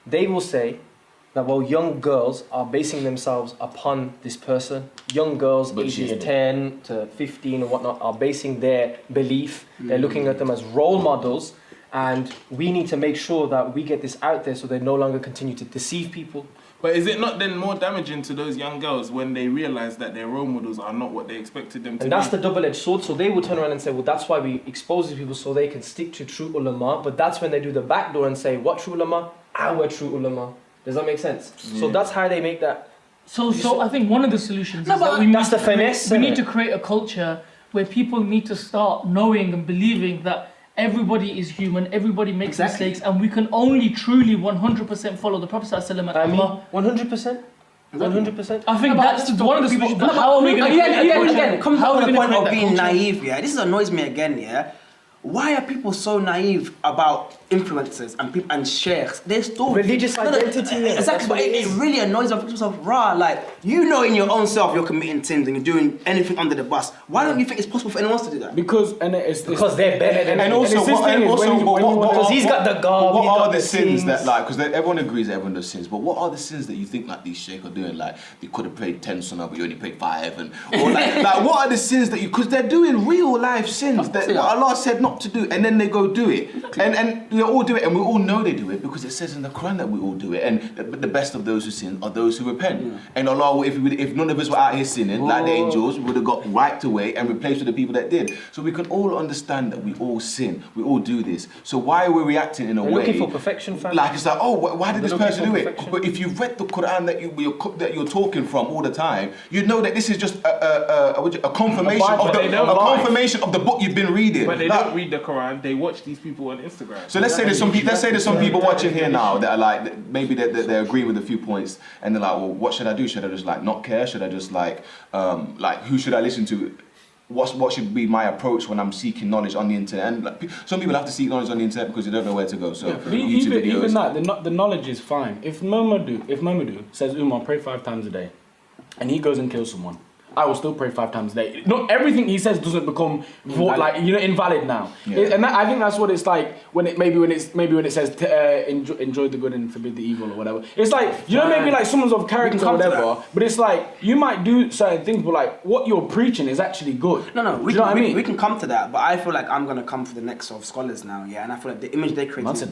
They will say that young girls are basing themselves upon this person. Young girls But ages she- 10 to 15 and whatnot are basing their belief. They're looking at them as role models, and we need to make sure that we get this out there so they no longer continue to deceive people. But is it not then more damaging to those young girls when they realise that their role models are not what they expected them to And be? that's the double-edged sword. So they will turn around and say, well, that's why we expose these people so they can stick to true ulama. But that's when they do the back door and say, what true ulama? Our true ulama. Does that make sense? So that's how they make that. So I think one of the solutions is but that we that's need the finesse, we isn't need it? to create a culture where people need to start knowing and believing that everybody is human, everybody makes Exactly. mistakes, and we can only truly 100% follow the Prophet ﷺ and I mean, Allah. 100%. 100%. I think that's one of the solutions. But No, how are we going to again, come how back are to we the going point to of being naive, yeah? This annoys me again, yeah? Why are people so naive about influencers and sheikhs? They're still Religious identity, yeah, Exactly, that's but what it it is. really annoys me. People rah, like you know in your own self you're committing sins and you're doing anything under the bus. Why don't you think it's possible for anyone else to do that? Because they're better than And also, because he's got the garb. What he's are got the sins things. that, like, because everyone agrees that everyone does sins, but what are the sins that you think like these sheikh are doing? Like, you could have prayed 10 sunnah, but you only prayed 5, or like what are the sins that because they're doing real life sins that yeah. Allah said not not to do, and then they go do it, and they all do it, and we all know they do it because it says in the Quran that we all do it, and the best of those who sin are those who repent. And Allah, if none of us were out here sinning like the angels, we would have got wiped away and replaced with the people that did. So we can all understand that we all sin, we all do this. So why are we reacting in a way looking for perfection, fam? like it's like, oh, why did this looking person for do it? perfection. But if you've read the Quran that you're talking from all the time, you know that this is just a confirmation of the book you've been reading. But they don't read the Quran. They watch these people on Instagram. So let's say there's some people watching here now that are like, maybe they agree with a few points, and they're like, well, what should I do? Should I just like not care? Should I just like who should I listen to? What should be my approach when I'm seeking knowledge on the internet? And like, some people have to seek knowledge on the internet because they don't know where to go. So even that, the knowledge is fine. If Momodu says, Umar, pray 5 times a day, and he goes and kills someone, I will still pray 5 times a day. Not everything he says doesn't become invalid now. Yeah. And I think that's what it's like when it says enjoy the good and forbid the evil or whatever. It's like maybe like someone's of character or whatever, but it's like you might do certain things, but like what you're preaching is actually good. No, we can come to that, but I feel like I'm gonna come for the next sort of scholars now, and I feel like the image they create is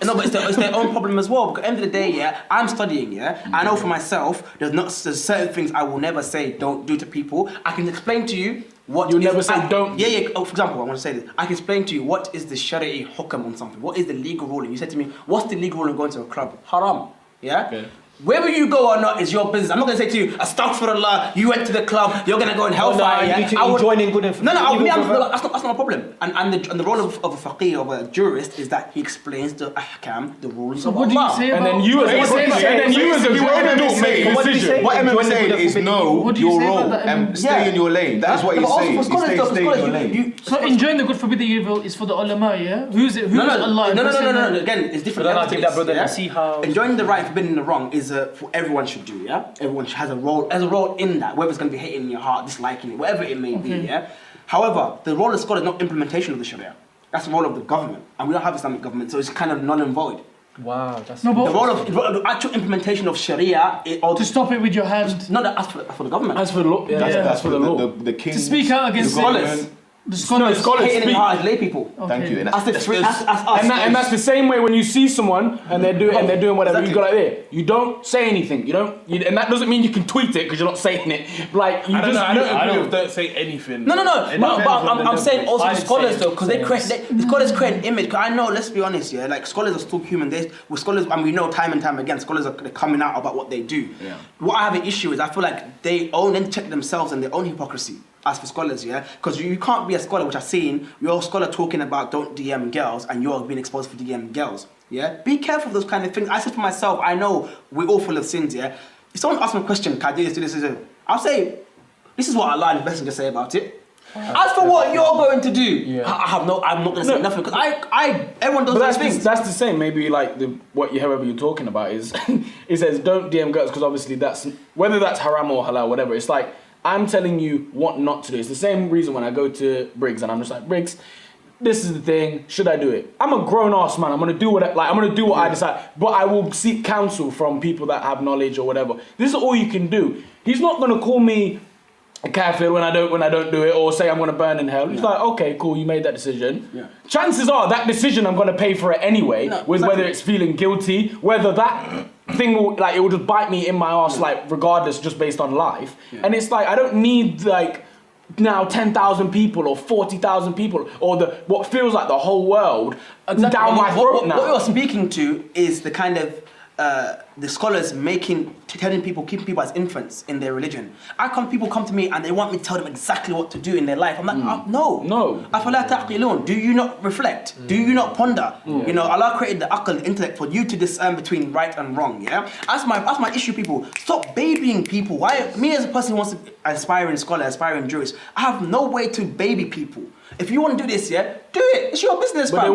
no, but it's their own problem as well. Because at the end of the day, I'm studying, I know for myself, there's certain things I will never say don't do to people. I can explain to you what you'll never say don't. Yeah. Oh, for example, I want to say this. I can explain to you what is the Sharia hukam on something. What is the legal ruling? You said to me, what's the legal ruling going to a club? Haram. Yeah. Okay. Whether you go or not is your business. I'm not going to say to you, astaghfirullah, you went to the club, you're going to go in hellfire. Joining good and that's not a problem. And the role of a faqih, of a jurist, is that he explains the ahkam, the rules of Allah. What do you say and then you as a grown adult make a decision. What I'm saying is know your role and stay in your lane. That is what he's saying. You stay in your lane. So enjoying the good, forbid the evil is for the ulama, yeah? Who's Allah? No. Again, it's different. I think that brother see how enjoying the right, forbidding the wrong is for everyone should do, yeah? Everyone has a role in that, whether it's going to be hating in your heart, disliking it, whatever it may be, yeah? However, the role of scholar is not implementation of the Sharia. That's the role of the government, and we don't have Islamic government, so it's kind of null and void. Wow, that's no, but the role of the actual implementation of Sharia to stop it with your hand. No, that's for the government. As for the law, that's for the law. The king to speak out against scholars. The scholars hating in your heart as lay people. Okay. Thank you. And that's the same way when you see someone and they're doing whatever, exactly. You go like there. You don't say anything. And that doesn't mean you can tweet it because you're not saying it. Like I don't agree with don't say anything. No. But I'm saying also the scholars though, because the scholars create an image. Because I know, let's be honest, like scholars are still human. With scholars, and we know time and time again, scholars are coming out about what they do. Yeah. What I have an issue is I feel like they own and check themselves and their own hypocrisy. As for scholars, because you can't be a scholar, which I've seen, you're a scholar talking about don't DM girls and you're being exposed for DM girls, Be careful of those kind of things. I said for myself, I know we're all full of sins, If someone asks me a question, can I do this, I'll say, this is what Allah and the Messenger say about it. As for what you're going to do, I'm not going to say nothing, because everyone does those things. That's the same, maybe like whoever you're talking about is, it says don't DM girls, because obviously whether that's haram or halal, whatever, it's like, I'm telling you what not to do. It's the same reason when I go to Briggs and I'm just like, Briggs, this is the thing, should I do it? I'm a grown-ass man, I'm gonna do what I decide, but I will seek counsel from people that have knowledge or whatever. This is all you can do. He's not gonna call me a kafir when I don't do it, or say I'm gonna burn in hell. He's like, okay, cool, you made that decision. Yeah. Chances are that decision I'm gonna pay for it anyway, whether it's feeling guilty, whether that thing will just bite me in my arse, regardless, just based on life. Yeah. And it's like I don't need now 10,000 people or 40,000 people or what feels like the whole world down my throat now. What you're speaking to is the kind of the scholars telling people, keeping people as infants in their religion. People come to me and they want me to tell them exactly what to do in their life. I'm like, no. أَفَلَا تَعْقِلُونَ. Do you not reflect? Do you not ponder? Allah created the aql, the intellect, for you to discern between right and wrong. That's my issue, people. Stop babying people. Why? Me as a person who wants to aspiring scholar, aspiring jurist, I have no way to baby people. If you want to do this, do it. It's your business, but they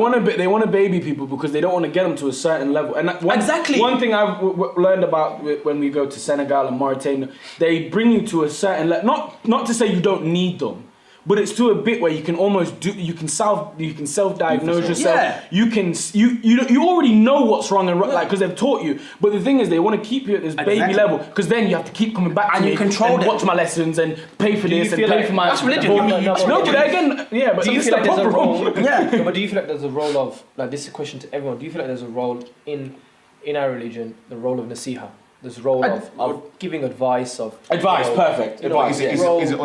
want to baby people because they don't want to get them to a certain level. And exactly. One thing I've learned about when we go to Senegal and Mauritania, they bring you to a certain level. Not to say you don't need them, but it's to a bit where you can almost you can self-diagnose yourself. Yeah. You already know what's wrong and right, like, because they've taught you. But the thing is, they want to keep you at this baby level, because then you have to keep coming back to And me you control and them. watch my lessons and pay for this and feel pay like for my. that's religion. No, but again, yeah, but Do you it's feel like the there's a problem. role? Yeah. No, but do you feel like there's a role of, like, this is a question to everyone, do you feel like there's a role in our religion, the role of nasiha? There's a role of giving advice, Advice, perfect. Advice, Is yes. it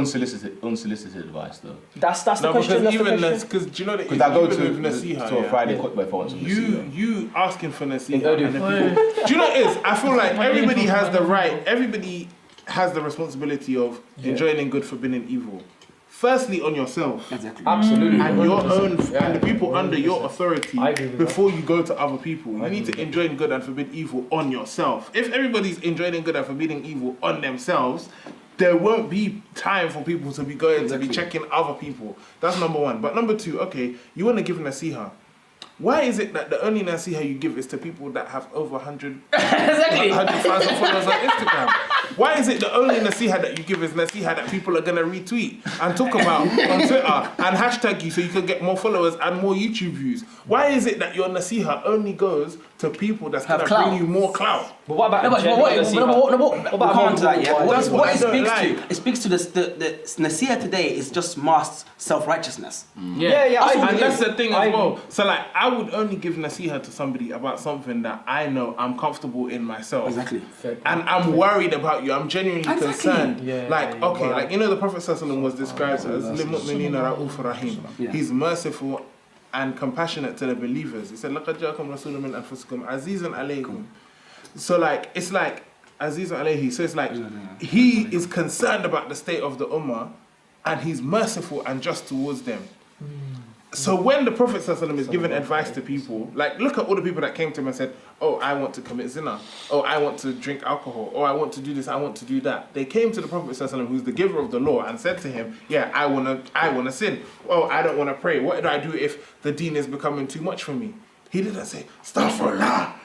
unsolicited advice though? That's the No, question. because That's the even question. because do you know that Because I go even to with nasiha, a Friday khutbah if I want some nasiha. you asking for In nasiha, Urdu. and then people, do you know what it is? I feel like everybody has the right, everybody has the responsibility of enjoining good, forbidding evil. Firstly, on yourself. Exactly. Absolutely. And your 100%. own, Yeah. and the people under your authority, I agree with before you go to other people. You need agree to enjoin good and forbid evil on yourself. If everybody's enjoining good and forbidding evil on themselves, there won't be time for people to be going to be checking other people. That's number one. But number two, okay, you want to give nasiha. Why is it that the only nasiha you give is to people that have over 100,000 followers on Instagram? Why is it the only nasiha that you give is nasiha that people are going to retweet and talk about on Twitter and hashtag you so you can get more followers and more YouTube views? Why is it that your nasiha only goes to people that's going to clout. bring you more clout? But what about No, but what nasiha? we'll come on to that, yeah. That's what I What it don't speaks like. to, it speaks to the nasiha today is just masked self-righteousness. Yeah, And that's the thing as well. So like, I would only give nasiha to somebody about something that I know I'm comfortable in myself. Exactly. And I'm worried about you. I'm genuinely concerned. Yeah, like, yeah, okay, wow. like, you know, the Prophet ﷺ was described as Lil Mu'minina Ra'uf Rahim. Yeah. He's merciful and compassionate to the believers. He said, لَقَدْ جَاءَكُمْ رَسُولٌ مِّنْ أَنفُسِكُمْ عَزِيزٌ عَلَيْكُمْ. So like, it's like, Azizun alayhi. So it's like, he is concerned about the state of the ummah and he's merciful and just towards them. So when the Prophet ﷺ is giving advice to people, like, look at all the people that came to him and said, oh, I want to commit zina. Oh, I want to drink alcohol. Oh, I want to do this. I want to do that. They came to the Prophet ﷺ, who's the giver of the law, and said to him, yeah, I wanna sin. Oh, I don't want to pray. What do I do if the deen is becoming too much for me? He didn't say, astaghfirullah.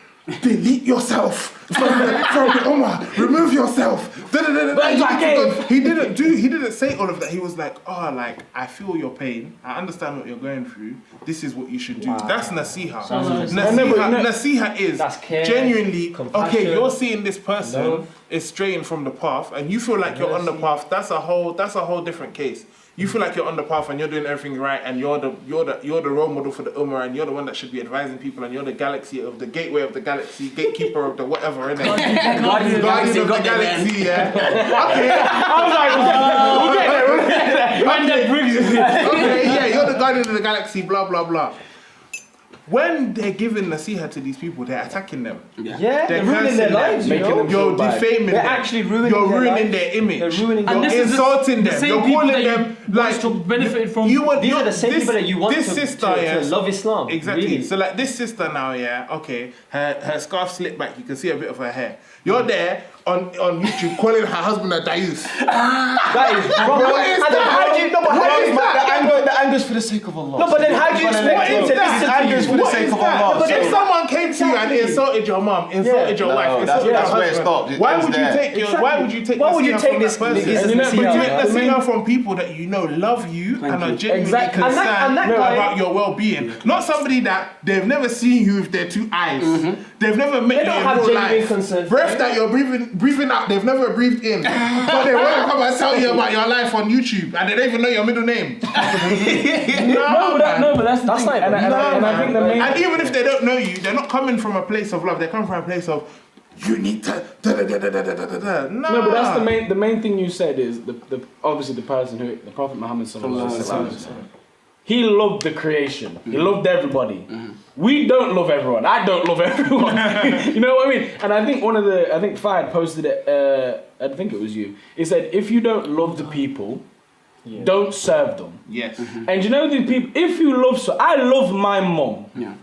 Delete yourself from the ummah. Remove yourself. He didn't say all of that. He was like, oh, like, I feel your pain. I understand what you're going through. This is what you should do. That's nasiha. Nasiha is That's care, genuinely, compassion, okay, you're seeing this person love. is straying from the path and you feel like you're on the path. That's a whole different case. You feel like you're on the path and you're doing everything right and you're the role model for the ummah and you're the one that should be advising people and you're the galaxy of the gateway of the galaxy, gatekeeper of the whatever, innit? Guardian of the galaxy, yeah. Okay. I was like, we'll get there. Okay, yeah, you're the guardian of the galaxy, blah, blah, blah. When they're giving nasiha to these people, they're attacking them. Yeah, they're ruining their lives, you know? You're defaming them. They're actually ruining You're their ruining lives. their image. They're ruining And their this is insulting the them. same You're people calling that them you like want to benefit from. You want, These are the same people that you want this to sister, yeah, love Islam. Exactly. Really. So like this sister now, yeah, okay, her scarf slipped back. You can see a bit of her hair. You're there on YouTube calling her husband a dayus. That is wrong. What is And then that? how do you know? But how do you The anger's for the sake of Allah. No, but then how do you What expect is him to that? listen to Anger is you? for the What sake is of that? Allah. But if So- someone came to you and insulted your mom, insulted your wife, that's insulted your where it husband, stopped. It why ends would you there. take your? Why would you take? Why would you nasiha take from this that person? nigga's And you know, You but take the main- nasiha from people that you know love you and are genuinely Exactly. concerned And that guy- about your well-being. Not somebody that they've never seen you with their two eyes. They've never met They you don't in have real genuine life. concern. Breath that you're breathing out, they've never breathed in. But they want to come and tell you about your life on YouTube and they don't even know your middle name. No, but that's the thing. not And I think the main. And even if they don't know you, they're not coming from a place of love. They're coming from a place of you need to No, No, but that's the main thing you said is the obviously the person who the Prophet Muhammad sallallahu alaihi wasallam. He loved the creation. He loved everybody. We don't love everyone. I don't love everyone. You know what I mean? And I think I think Fahad posted it. I think it was you. He said, if you don't love the people, don't serve them. Yes. And you know these people. If you love, I love my mom. Yeah.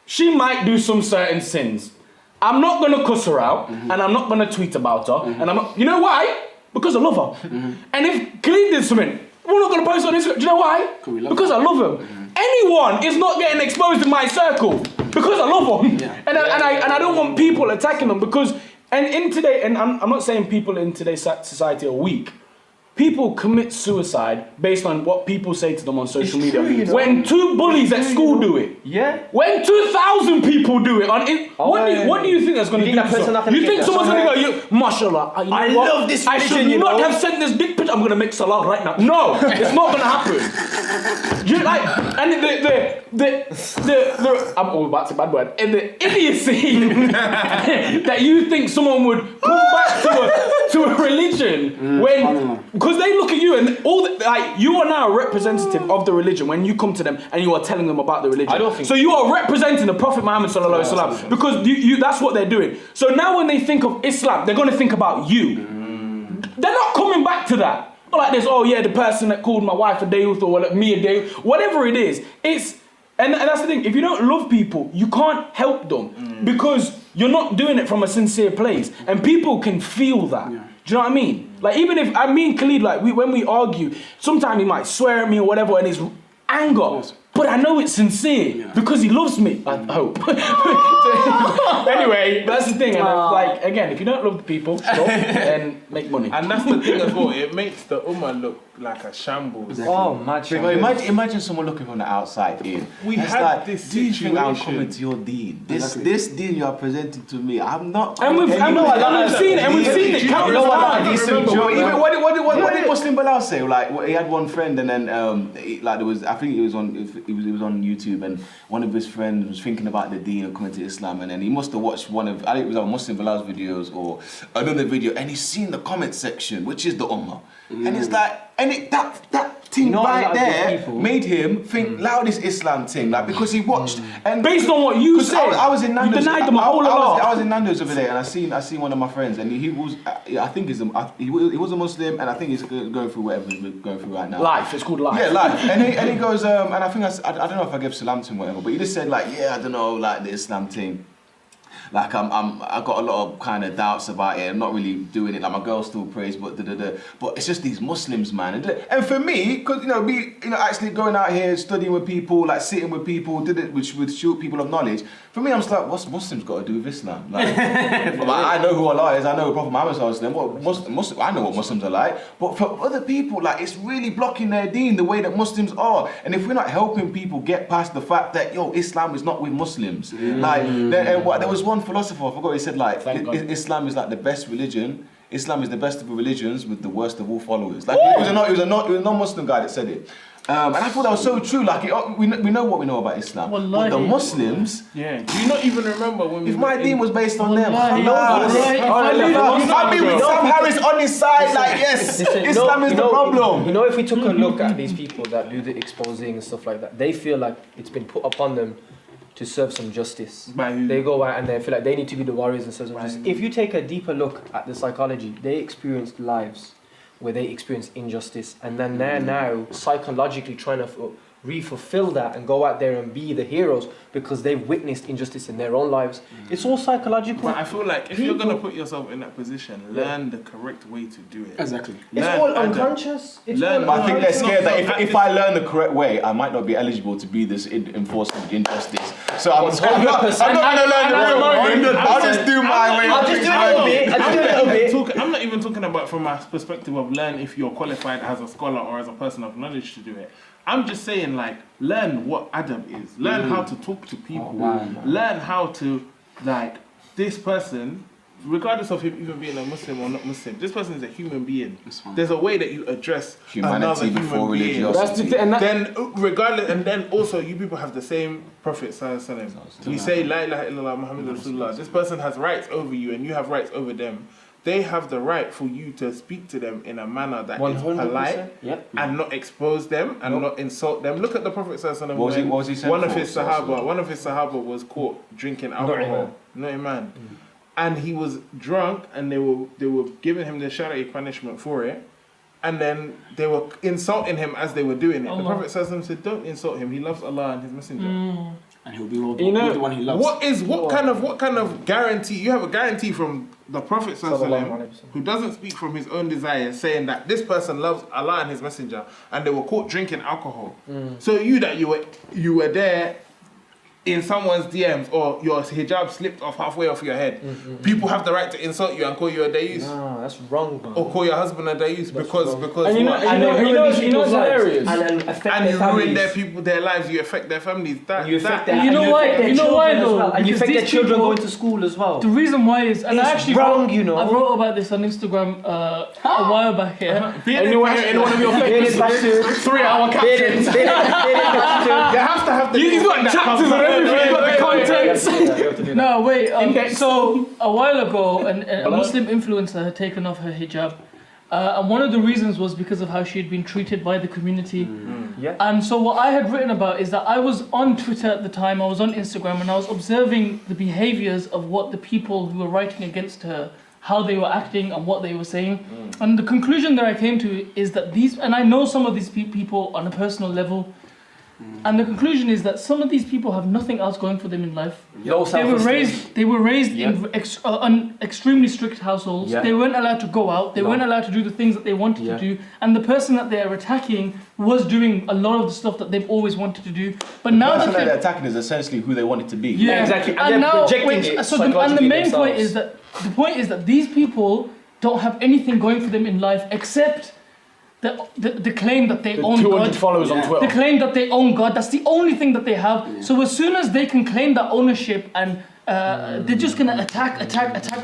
She might do some certain sins. I'm not gonna cuss her out, and I'm not gonna tweet about her, and I'm not. You know why? Because I love her. And if Khalid did something, we're not gonna post on Instagram. Do you know why? Because I love him. Anyone is not getting exposed in my circle because I love them. Yeah. And I don't want people attacking them because in today, and I'm not saying people in today's society are weak, people commit suicide based on what people say to them on social media. true, you know. When 2 bullies at school do it. Yeah. When 2,000 people do it, what do you think that's going to do? that person not gonna You get think that someone's going somewhere? to go, mashallah, you know I what? love this I religion, should you not know. have sent this dick pic. I'm going to make salah right now. No, it's not going to happen. You like, and I'm all about to bad word. And the idiocy that you think someone would come back to a religion when, because they look at you and you are now a representative of the religion when you come to them and you are telling them about the religion. I don't think so. You are representing the Prophet Muhammad sallallahu alaihi wasallam because that's what they're doing. So now when they think of Islam, they're going to think about you. They're not coming back to that. Not like this. Oh yeah, the person that called my wife a dayuth or me a dayuth, whatever it is. And that's the thing. If you don't love people, you can't help them because you're not doing it from a sincere place, and people can feel that. Yeah. Do you know what I mean? Like even if Khalid, when we argue, sometimes he might swear at me or whatever, and it's anger. But I know it's sincere because he loves me. I hope. Anyway, that's the thing. And again, if you don't love the people, stop and make money. And that's the thing as well. It makes the ummah look like a shambles. Exactly. Oh, man. Imagine someone looking from the outside in. We had this do you think I'm situation. coming to your deen? This deen you are presenting to me, I'm not. And we've seen it countless times. What did Muslim Bilal say? Like he had one friend, and then there was, I think it was on YouTube, and one of his friends was thinking about the deen of coming to Islam, and then he must have watched I think it was on Muslim Bilal's videos or another video, and he's seen the comment section, which is the ummah, and it's like, that thing right there made him think loud this Islam thing, like because he watched and based on what you said. I was in Nando's. You denied them a whole lot. I was in Nando's over there, and I seen one of my friends, and he was, I think he was a Muslim, and I think he's going through whatever he's going through right now. Life, it's called life. Yeah, life. And he goes, and I think I don't know if I gave salam to him or whatever, but he just said like, yeah, I don't know, like the Islam thing. Like I got a lot of kind of doubts about it. I'm not really doing it. Like my girl still prays, but But it's just these Muslims, man. And for me, because actually going out here, studying with people, like sitting with people, with people of knowledge. For me, I'm just like, what's Muslims got to do with Islam? Like, I know who Allah is. I know who Prophet Muhammad is. What I know what Muslims are like. But for other people, like it's really blocking their deen the way that Muslims are. And if we're not helping people get past the fact that Islam is not with Muslims, there was one philosopher, I forgot, he said like Islam is like the best religion. Islam is the best of the religions with the worst of all followers. Like it was a non-Muslim guy that said it. And I thought that was so true. Like we know what we know about Islam, but the Muslims. Yeah. Do you not even remember when? If my deen was based on them, I mean, with Sam Harris on his side, like yes, Islam is the problem. If we took a look at these people that do the exposing and stuff like that, they feel like it's been put upon them to serve some justice. They go out and they feel like they need to be the warriors and serve some justice. If you take a deeper look at the psychology, they experienced lives where they experience injustice, and then they're now psychologically trying to re-fulfill that and go out there and be the heroes because they've witnessed injustice in their own lives. It's all psychological. But I feel like if you're going to put yourself in that position, learn the correct way to do it. Exactly. It's all unconscious. But I think they're scared that if I learn the correct way, I might not be eligible to be this enforcement injustice. So I'm not going to learn the right way. I'll just do my way. I'll just do a little bit. I'm not even talking about from a perspective of learn if you're qualified as a scholar or as a person of knowledge to do it. I'm just saying, like, learn what adab is. Learn how to talk to people. Learn how to, like, this person, regardless of him even being a Muslim or not Muslim, this person is a human being. There's a way that you address another human being. That's the thing. Then, regardless, and then also, you people have the same Prophet sallallahu alaihi wasallam. You say, La ilaha illallah Muhammad Rasulullah. This person has rights over you, and you have rights over them. They have the right for you to speak to them in a manner that is polite and not expose them and not insult them. Look at the Prophet sallallahu alaihi wasallam. What was he saying? One of his Sahaba was caught drinking alcohol. Not a man. And he was drunk, and they were giving him the Shari'i punishment for it. And then they were insulting him as they were doing it. The Prophet sallallahu alaihi wasallam said, "Don't insult him. He loves Allah and His Messenger." And he'll be the one he loves. What kind of guarantee? You have a guarantee from the Prophet ﷺ, who doesn't speak from his own desires, saying that this person loves Allah and His Messenger, and they were caught drinking alcohol. So you were there in someone's DMs or your hijab slipped off halfway off your head, people have the right to insult you and call you a dayus. No, that's wrong, bro. Or call your husband a dayus because And you know, what? and you know, it's hilarious. And affect And their you families. ruin their lives, you affect their families. You affect their, You know why? affect their You know why children as though? well. And you Because affect their these children people- going to school as well. The reason why is, and I It's actually wrong, wrote, you know. I wrote about this on Instagram a while back here. Anyone of your Dated back to 3 hour captions. dated back You have to have the. He's got chapters and everything. He's got the contents. to. No, wait. So a while ago, a Muslim influencer had taken off her hijab, and one of the reasons was because of how she had been treated by the community. Yeah. And so what I had written about is that I was on Twitter at the time, I was on Instagram, and I was observing the behaviors of what the people who were writing against her, how they were acting and what they were saying. And the conclusion that I came to is that these, and I know some of these people on a personal level, and the conclusion is that some of these people have nothing else going for them in life. Low They were raised in extremely strict households. Yeah. They weren't allowed to go out. They weren't allowed to do the things that they wanted to do. And the person that they are attacking was doing a lot of the stuff that they've always wanted to do. But now person that that they're attacking is essentially who they want it to be. yeah, exactly. And And they're now, projecting it so the psychologically main point themselves. is that these people don't have anything going for them in life except the claim that they own 200 God. followers on Twitter. The claim that they own God. That's the only thing that they have. So as soon as they can claim that ownership and they're just gonna attack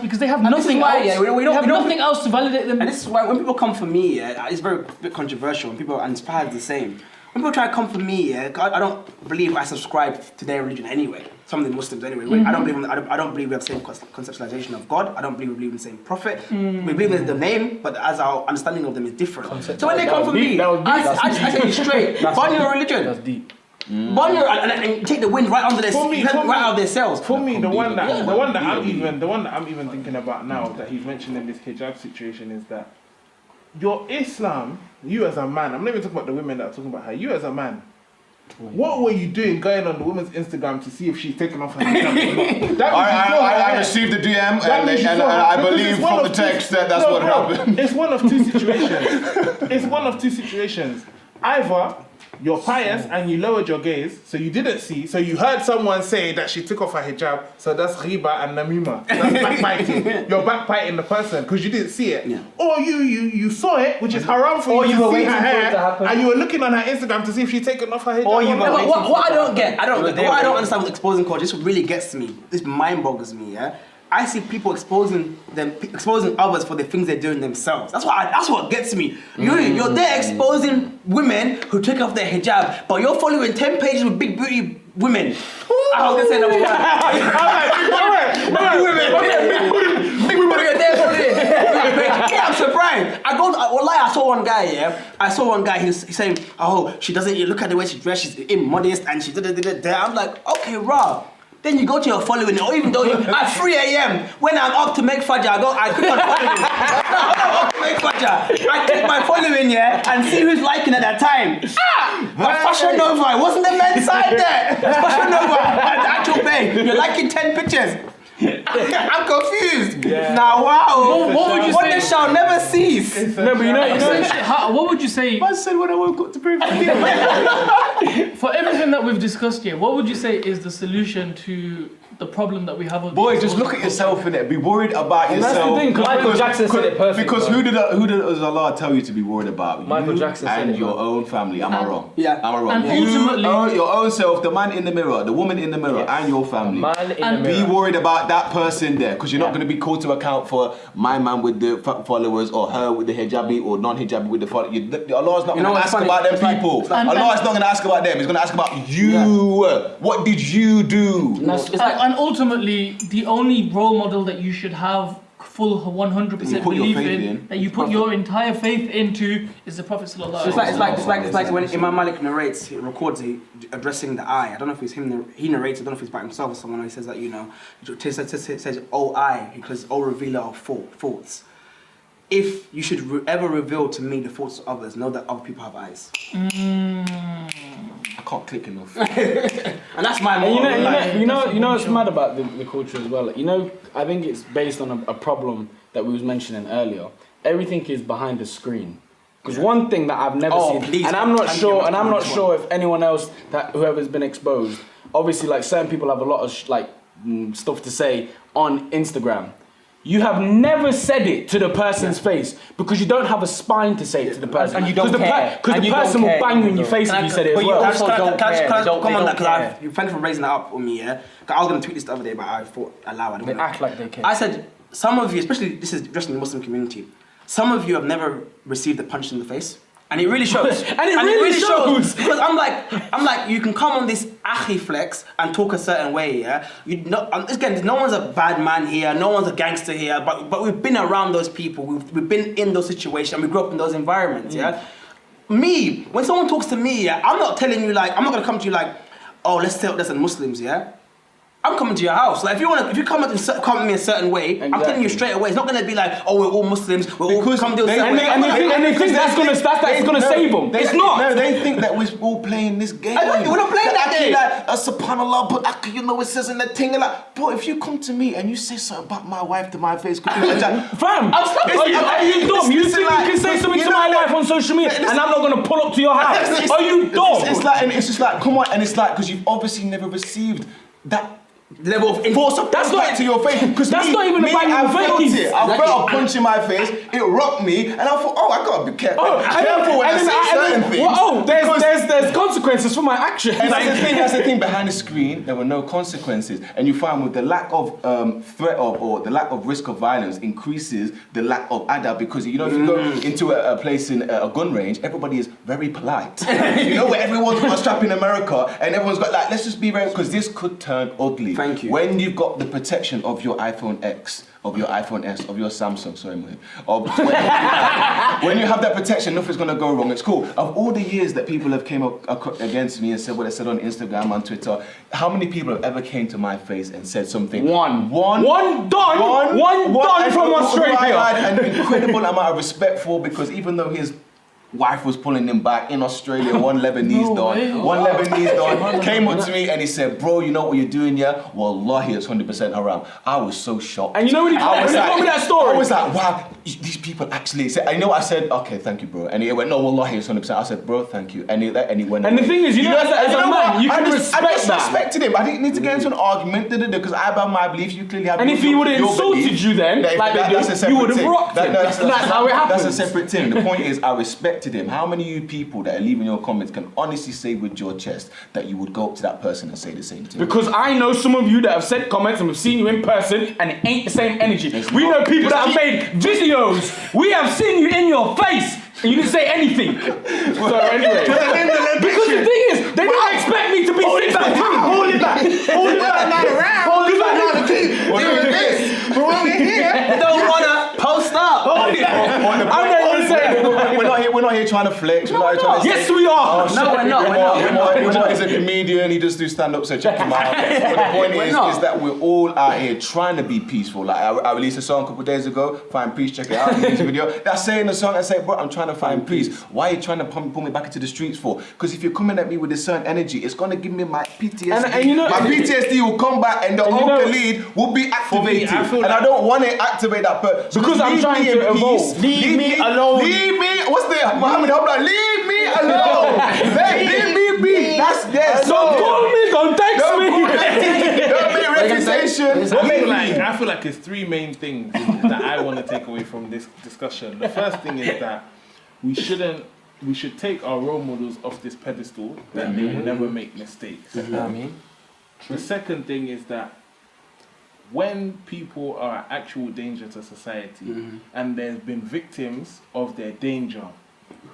because they have And this is nothing why, else. yeah, we They have don't- nothing else to validate them. And this is why when people come for me, yeah, it's very bit controversial. And people, and Inspired's the same. When people try to come for me, yeah, I don't believe I subscribe to their religion anyway. Some of the Muslims anyway. I don't believe I don't believe we have the same conceptualization of God. I don't believe we believe in the same prophet. We believe in the name, but as our understanding of them is different. So when they come for me, I tell you straight, burn your religion. That's deep. Burn your and take the wind right under their right out of their cells. For me, the one that I'm even thinking about now that he's mentioning this hijab situation is that your Islam, you as a man, I'm not even talking about the women that are talking about her, you as a man, what were you doing going on the woman's Instagram to see if she's taken off her hijab or not? I received the DM and I believe from the text that that's what happened. It's one of two situations. Either you're pious and you lowered your gaze, so you didn't see, so you heard someone say that she took off her hijab, so that's riba and namima. That's backbiting. You're backbiting the person because you didn't see it. Yeah. Or you saw it, which is haram for you you were to see waiting her for it to hair, happen. and you were looking on her Instagram to see if she'd taken off her hijab. Or you were Yeah, but waiting what I for don't get, what I don't understand with exposing culture. This really gets to me. This mind boggles me. Yeah, I see people exposing others for the things they're doing themselves. That's what gets me. You're there exposing women who take off their hijab, but you're following 10 pages with big booty women. I was gonna say number one. Big women. You're there following. Yeah, I'm surprised. I saw one guy. Yeah, I saw one guy. He's saying, "Oh, she doesn't. You look at the way she dressed. She's immodest, and she did. I'm like, okay, raw." Then you go to your following, or even though at 3 a.m. when I'm up to make fajr, I click on following. I'm up to make fajr. I click my following, yeah, and see who's liking at that time. But Fashion Nova, it wasn't the men's side there. Fashion Nova, at the actual page, you're liking 10 pictures. I'm confused. Yeah. Now, wow. What would you What say? they shall never cease. No, but you know, What would you say I said when I woke up to pray for everything that we've discussed here? What would you say is the solution to the problem that we have? Of Boy, just look at yourself in it. Be worried about And that's yourself. the thing, 'cause Michael Jackson said it perfect. Because bro. who does Allah tell you to be worried about? Michael You Jackson said and it, your bro. own family. Am I wrong? Yeah. Am I wrong? And You ultimately- own your own self, the man in the mirror, the woman in the mirror, and your family. Man in And the Be mirror. worried about that person there, because you're not going to be called to account for my man with the followers or her with the hijabi or non-hijabi with the followers. Allah's not You going know to what's ask funny? about them It's like- people. it's like- Allah's not going to ask about them. He's going to ask about you. What did you do? and ultimately, the only role model that you should have full 100% You put your belief faith in, in. that you put your entire faith into, is the Prophet sallallahu So alaihi wasallam. it's like when Imam Malik narrates, he records addressing the eye. I don't know if it's him. He narrates. I don't know if it's by himself or someone. He says that says, "Oh eye," because "Oh revealer of thoughts." If you should ever reveal to me the thoughts of others, know that other people have eyes. I can't click enough. And that's my And moral. you know what's mad about the culture as well? Like, I think it's based on a problem that we was mentioning earlier. Everything is behind the screen. Because one thing that I've never seen, please, and I'm not thank sure, you. and I'm not sure if anyone else whoever's been exposed, obviously, like certain people have a lot of stuff to say on Instagram. You have never said it to the person's face because you don't have a spine to say it to the person. And you don't care. Because the person will bang you in your face if you said it as well. Can I come on that? Because thank you for raising that up on me. Yeah, I was going to tweet this the other day, but I thought aloud. They act like they care. I said some of you, especially this is addressing the Muslim community, some of you have never received a punch in the face. And it really shows. and it really shows. Because I'm like, you can come on this achi flex and talk a certain way, yeah? Again, no one's a bad man here, no one's a gangster here, but we've been around those people, we've been in those situations, and we grew up in those environments, yeah? Me, when someone talks to me, yeah, I'm not telling you I'm not gonna come to you like, oh, let's say that's in Muslims, yeah? I'm coming to your house. Like if you come at me a certain way, exactly. I'm telling you straight away. It's not gonna be like, oh, we're all Muslims. We're all come to a certain way. And they think that's gonna save them. It's not. No, they think that we're all playing this game. We're not playing that game. Like, subhanallah, but you know it says in the thing. Like, bro, if you come to me and you say something about my wife to my face, fam, are you dumb? You think you can say something to my wife on social media and I'm not gonna pull up to your house? Are you dumb? It's just like, come on, and it's like because you've obviously never received that level of force. That's not to your face. Because that's not even a bang in the face. I felt a punch in my face. It rocked me, and I thought, oh, I gotta be careful. Careful when I say certain things. Oh, there's consequences for my actions. And that's the thing. Behind the screen, there were no consequences, and you find with the lack of threat of or the lack of risk of violence increases the lack of adab because if you go into a place in a gun range, everybody is very polite. Where everyone's got a strap in America, and everyone's got let's just be very because this could turn ugly. Thank you. When you've got the protection of your iPhone X, of your iPhone S, of your Samsung, when you have that protection, nothing's gonna go wrong. It's cool. Of all the years that people have came up against me and said what they said on Instagram, on Twitter, how many people have ever came to my face and said something? One done from Australia. I had an incredible amount of respect for because even though his wife was pulling him back in Australia, one Lebanese don came up to me and he said, bro, you know what you're doing, yeah? Wallahi, it's 100% haram. I was so shocked. And you know when he told me that story? I was like, wow, these people actually said, you know what I said? Okay, thank you, bro. And he went, no, Wallahi, it's 100%. I said, bro, thank you. And he went and away. The thing is, as a man, you can respect I just that. respected him. I didn't need to get into an argument, because I have my beliefs, you clearly have and if he would have insulted you then, you would have rocked him. That's how it happens. That's a separate thing. The point is, I respected him. How many of you people that are leaving your comments can honestly say with your chest that you would go up to that person and say the same thing? Because I know some of you that have said comments and we've seen you in person and it ain't the same energy. We know people that have made videos. We have seen you in your face and you didn't say anything. So anyway, because the thing is, they don't expect me to be sitting back. Hold it back. Not around. Hold it back. Not the team. But when we're here, they don't wanna post up. I'm not even saying. We're not here trying to flex. Yes, we are. No, we're not. He's a comedian. He just do stand up. So check him out. But the point is that we're all out here trying to be peaceful. Like I released a song a couple of days ago. Find peace. Check it out. This video. That's saying the song. I say, bro, I'm trying to find peace. Why are you trying to pull me back into the streets for? Because if you're coming at me with a certain energy, it's gonna give me my PTSD. And my PTSD will come back, and the Uncle lead will be activated. I don't want to activate that person because I'm trying to evolve. Leave me alone. Leave me. What's the Muhammad? I'm like, leave me alone. Leave me be. That's Don't call me. Don't text me. Don't make reputation. I feel like it's three main things that I want to take away from this discussion. The first thing is that we should take our role models off this pedestal that they will never make mistakes. The second thing is that when people are actual danger to society and there's been victims of their danger,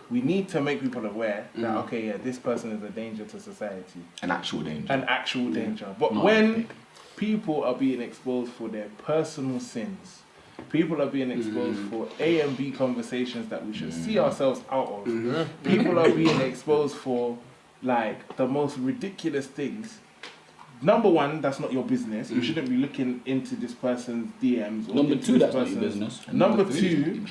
we need to make people aware that, this person is a danger to society. An actual danger. An actual danger. But when people are being exposed for their personal sins, people are being exposed for A and B conversations that we should see ourselves out of. People are being exposed for the most ridiculous things. Number one, that's not your business. You shouldn't be looking into this person's DMs. Or Number two, that's not your business. Number two,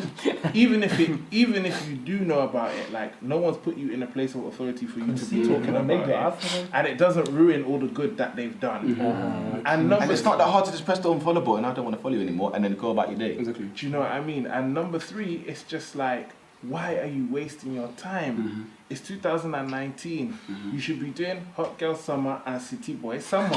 even if you do know about it, no one's put you in a place of authority for you to be talking about it, and it doesn't ruin all the good that they've done. And it's not that hard to just press the unfollow button. I don't want to follow you anymore, and then go about your day. Exactly. Do you know what I mean? And number three, it's just why are you wasting your time? It's 2019. You should be doing Hot Girl Summer and City Boy Summer.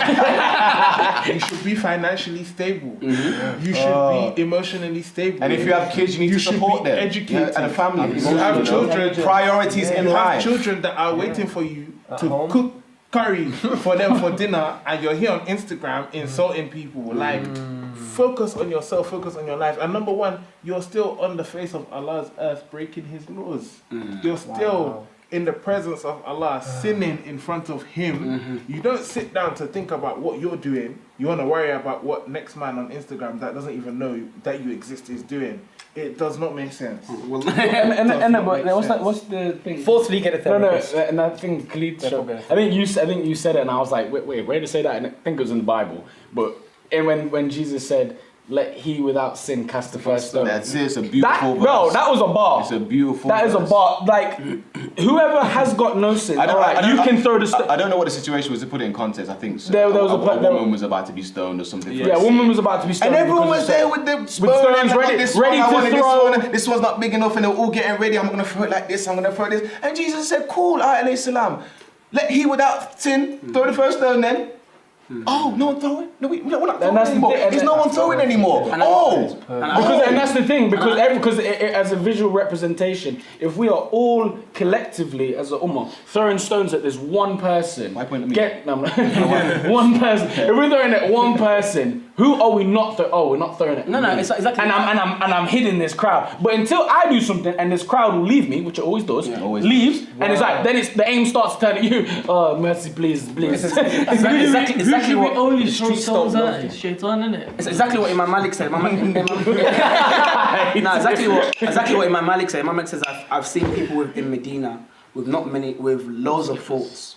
You should be financially stable. You should be emotionally stable. And if you have kids, you need to support them. Educated. And a family. You have children. Priorities in You have life. children that are waiting for you to home. cook curry for them for dinner, and you're here on Instagram insulting people. Like, focus on yourself, focus on your life. And number one, you're still on the face of Allah's earth breaking his laws. You're still in the presence of Allah, sinning in front of Him. You don't sit down to think about what you're doing. You want to worry about what next man on Instagram that doesn't even know that you exist is doing. It does not make sense. But what's the thing? Fourthly, get a therapist. No, and that thing Khalid showed. I think you said it, and I was like, wait, where did it say that? And I think it was in the Bible. But when Jesus said, "Let he without sin cast the first stone." That's it. It's a beautiful verse. Bro, that was a bar. It's a beautiful That is a verse. bar. Like, whoever has got no sin, you can throw the stone. I don't know what the situation was. To put it in context, I think There was a woman was about to be stoned or something. Yeah, a woman was about to be stoned. And everyone because was of there sex. with the stones ready to throw. This one's not big enough, and they're all getting ready. I'm gonna throw it like this. I'm gonna throw this. And Jesus said, "Cool, alayhi salam. Let he without sin throw the first stone then." Oh, no one throwing? No, we're not throwing that's the anymore. thing, There's no one throwing anymore. And that's the thing, because as a visual representation, if we are all collectively as a ummah throwing stones at this one person, Why point at me? one person. If we're throwing at one person, who are we not? We're not throwing it. No, it's exactly. And I'm hitting this crowd. But until I do something and this crowd will leave me, which it always does, leaves, and it's like then the aim starts to turn at you. Oh, mercy, please. Exactly we what only throw street stones stop at? It's shaitan, innit? it's exactly what Imam Malik said. Exactly what Imam Malik said. Imam Malik says, I've seen people in Medina with loads of faults.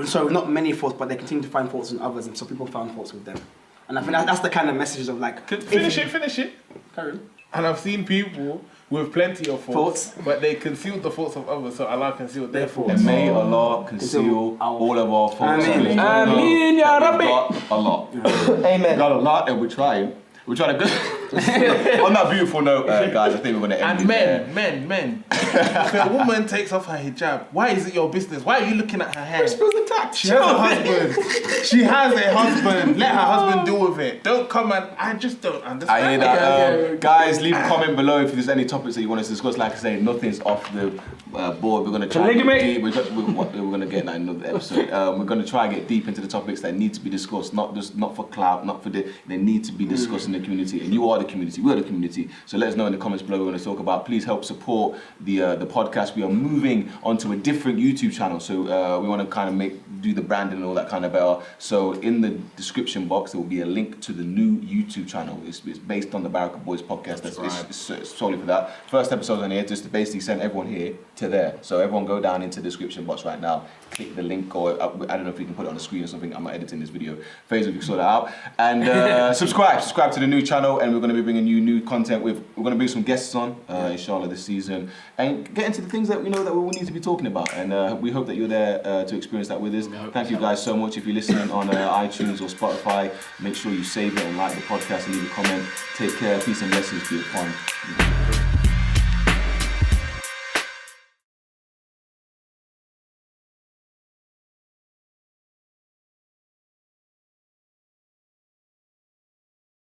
Sorry, with not many faults, but they continue to find faults in others, and so people found faults with them. And I think that's the kind of message of like. Finish it. Carry on. And I've seen people with plenty of faults, but they concealed the faults of others, so Allah concealed their faults. And may Allah conceal all of our faults. Ameen. Ameen, ya Rabbi. A lot. Amen. Got a lot, and we're trying. We're trying to go. On that beautiful note, guys, I think we're going to end And men. If a woman takes off her hijab, why is it your business? Why are you looking at her hair? She has a husband. She has a husband. Let her husband deal with it. Don't come and I just don't understand. I hear that. Guys, leave a comment below if there's any topics that you want us to discuss. Like I say, nothing's off the board. We're going to try and get deep. We're going to get that in another episode. We're going to try and get deep into the topics that need to be discussed. Not for clout, not for they need to be discussed in the community. And you are the community. We're the community. So let us know in the comments below what we want to talk about. Please help support the podcast. We are moving onto a different YouTube channel. So we want to kind of do the branding and all that kind of better. So in the description box, there will be a link to the new YouTube channel. It's based on the Baraka Boys podcast. It's solely for that. First episode on here, just to basically send everyone here to there. So everyone go down into the description box right now, click the link, or I don't know if we can put it on the screen or something. I'm not editing this video. Facebook, you can sort that out. And subscribe to the new channel, and we're going to be bringing you new content. We're going to bring some guests on, inshallah, this season, and get into the things that we know that we need to be talking about. And we hope that you're there to experience that with us. Thank you guys so much. If you're listening on iTunes or Spotify, make sure you save it and like the podcast and leave a comment. Take care. Peace and blessings be upon you.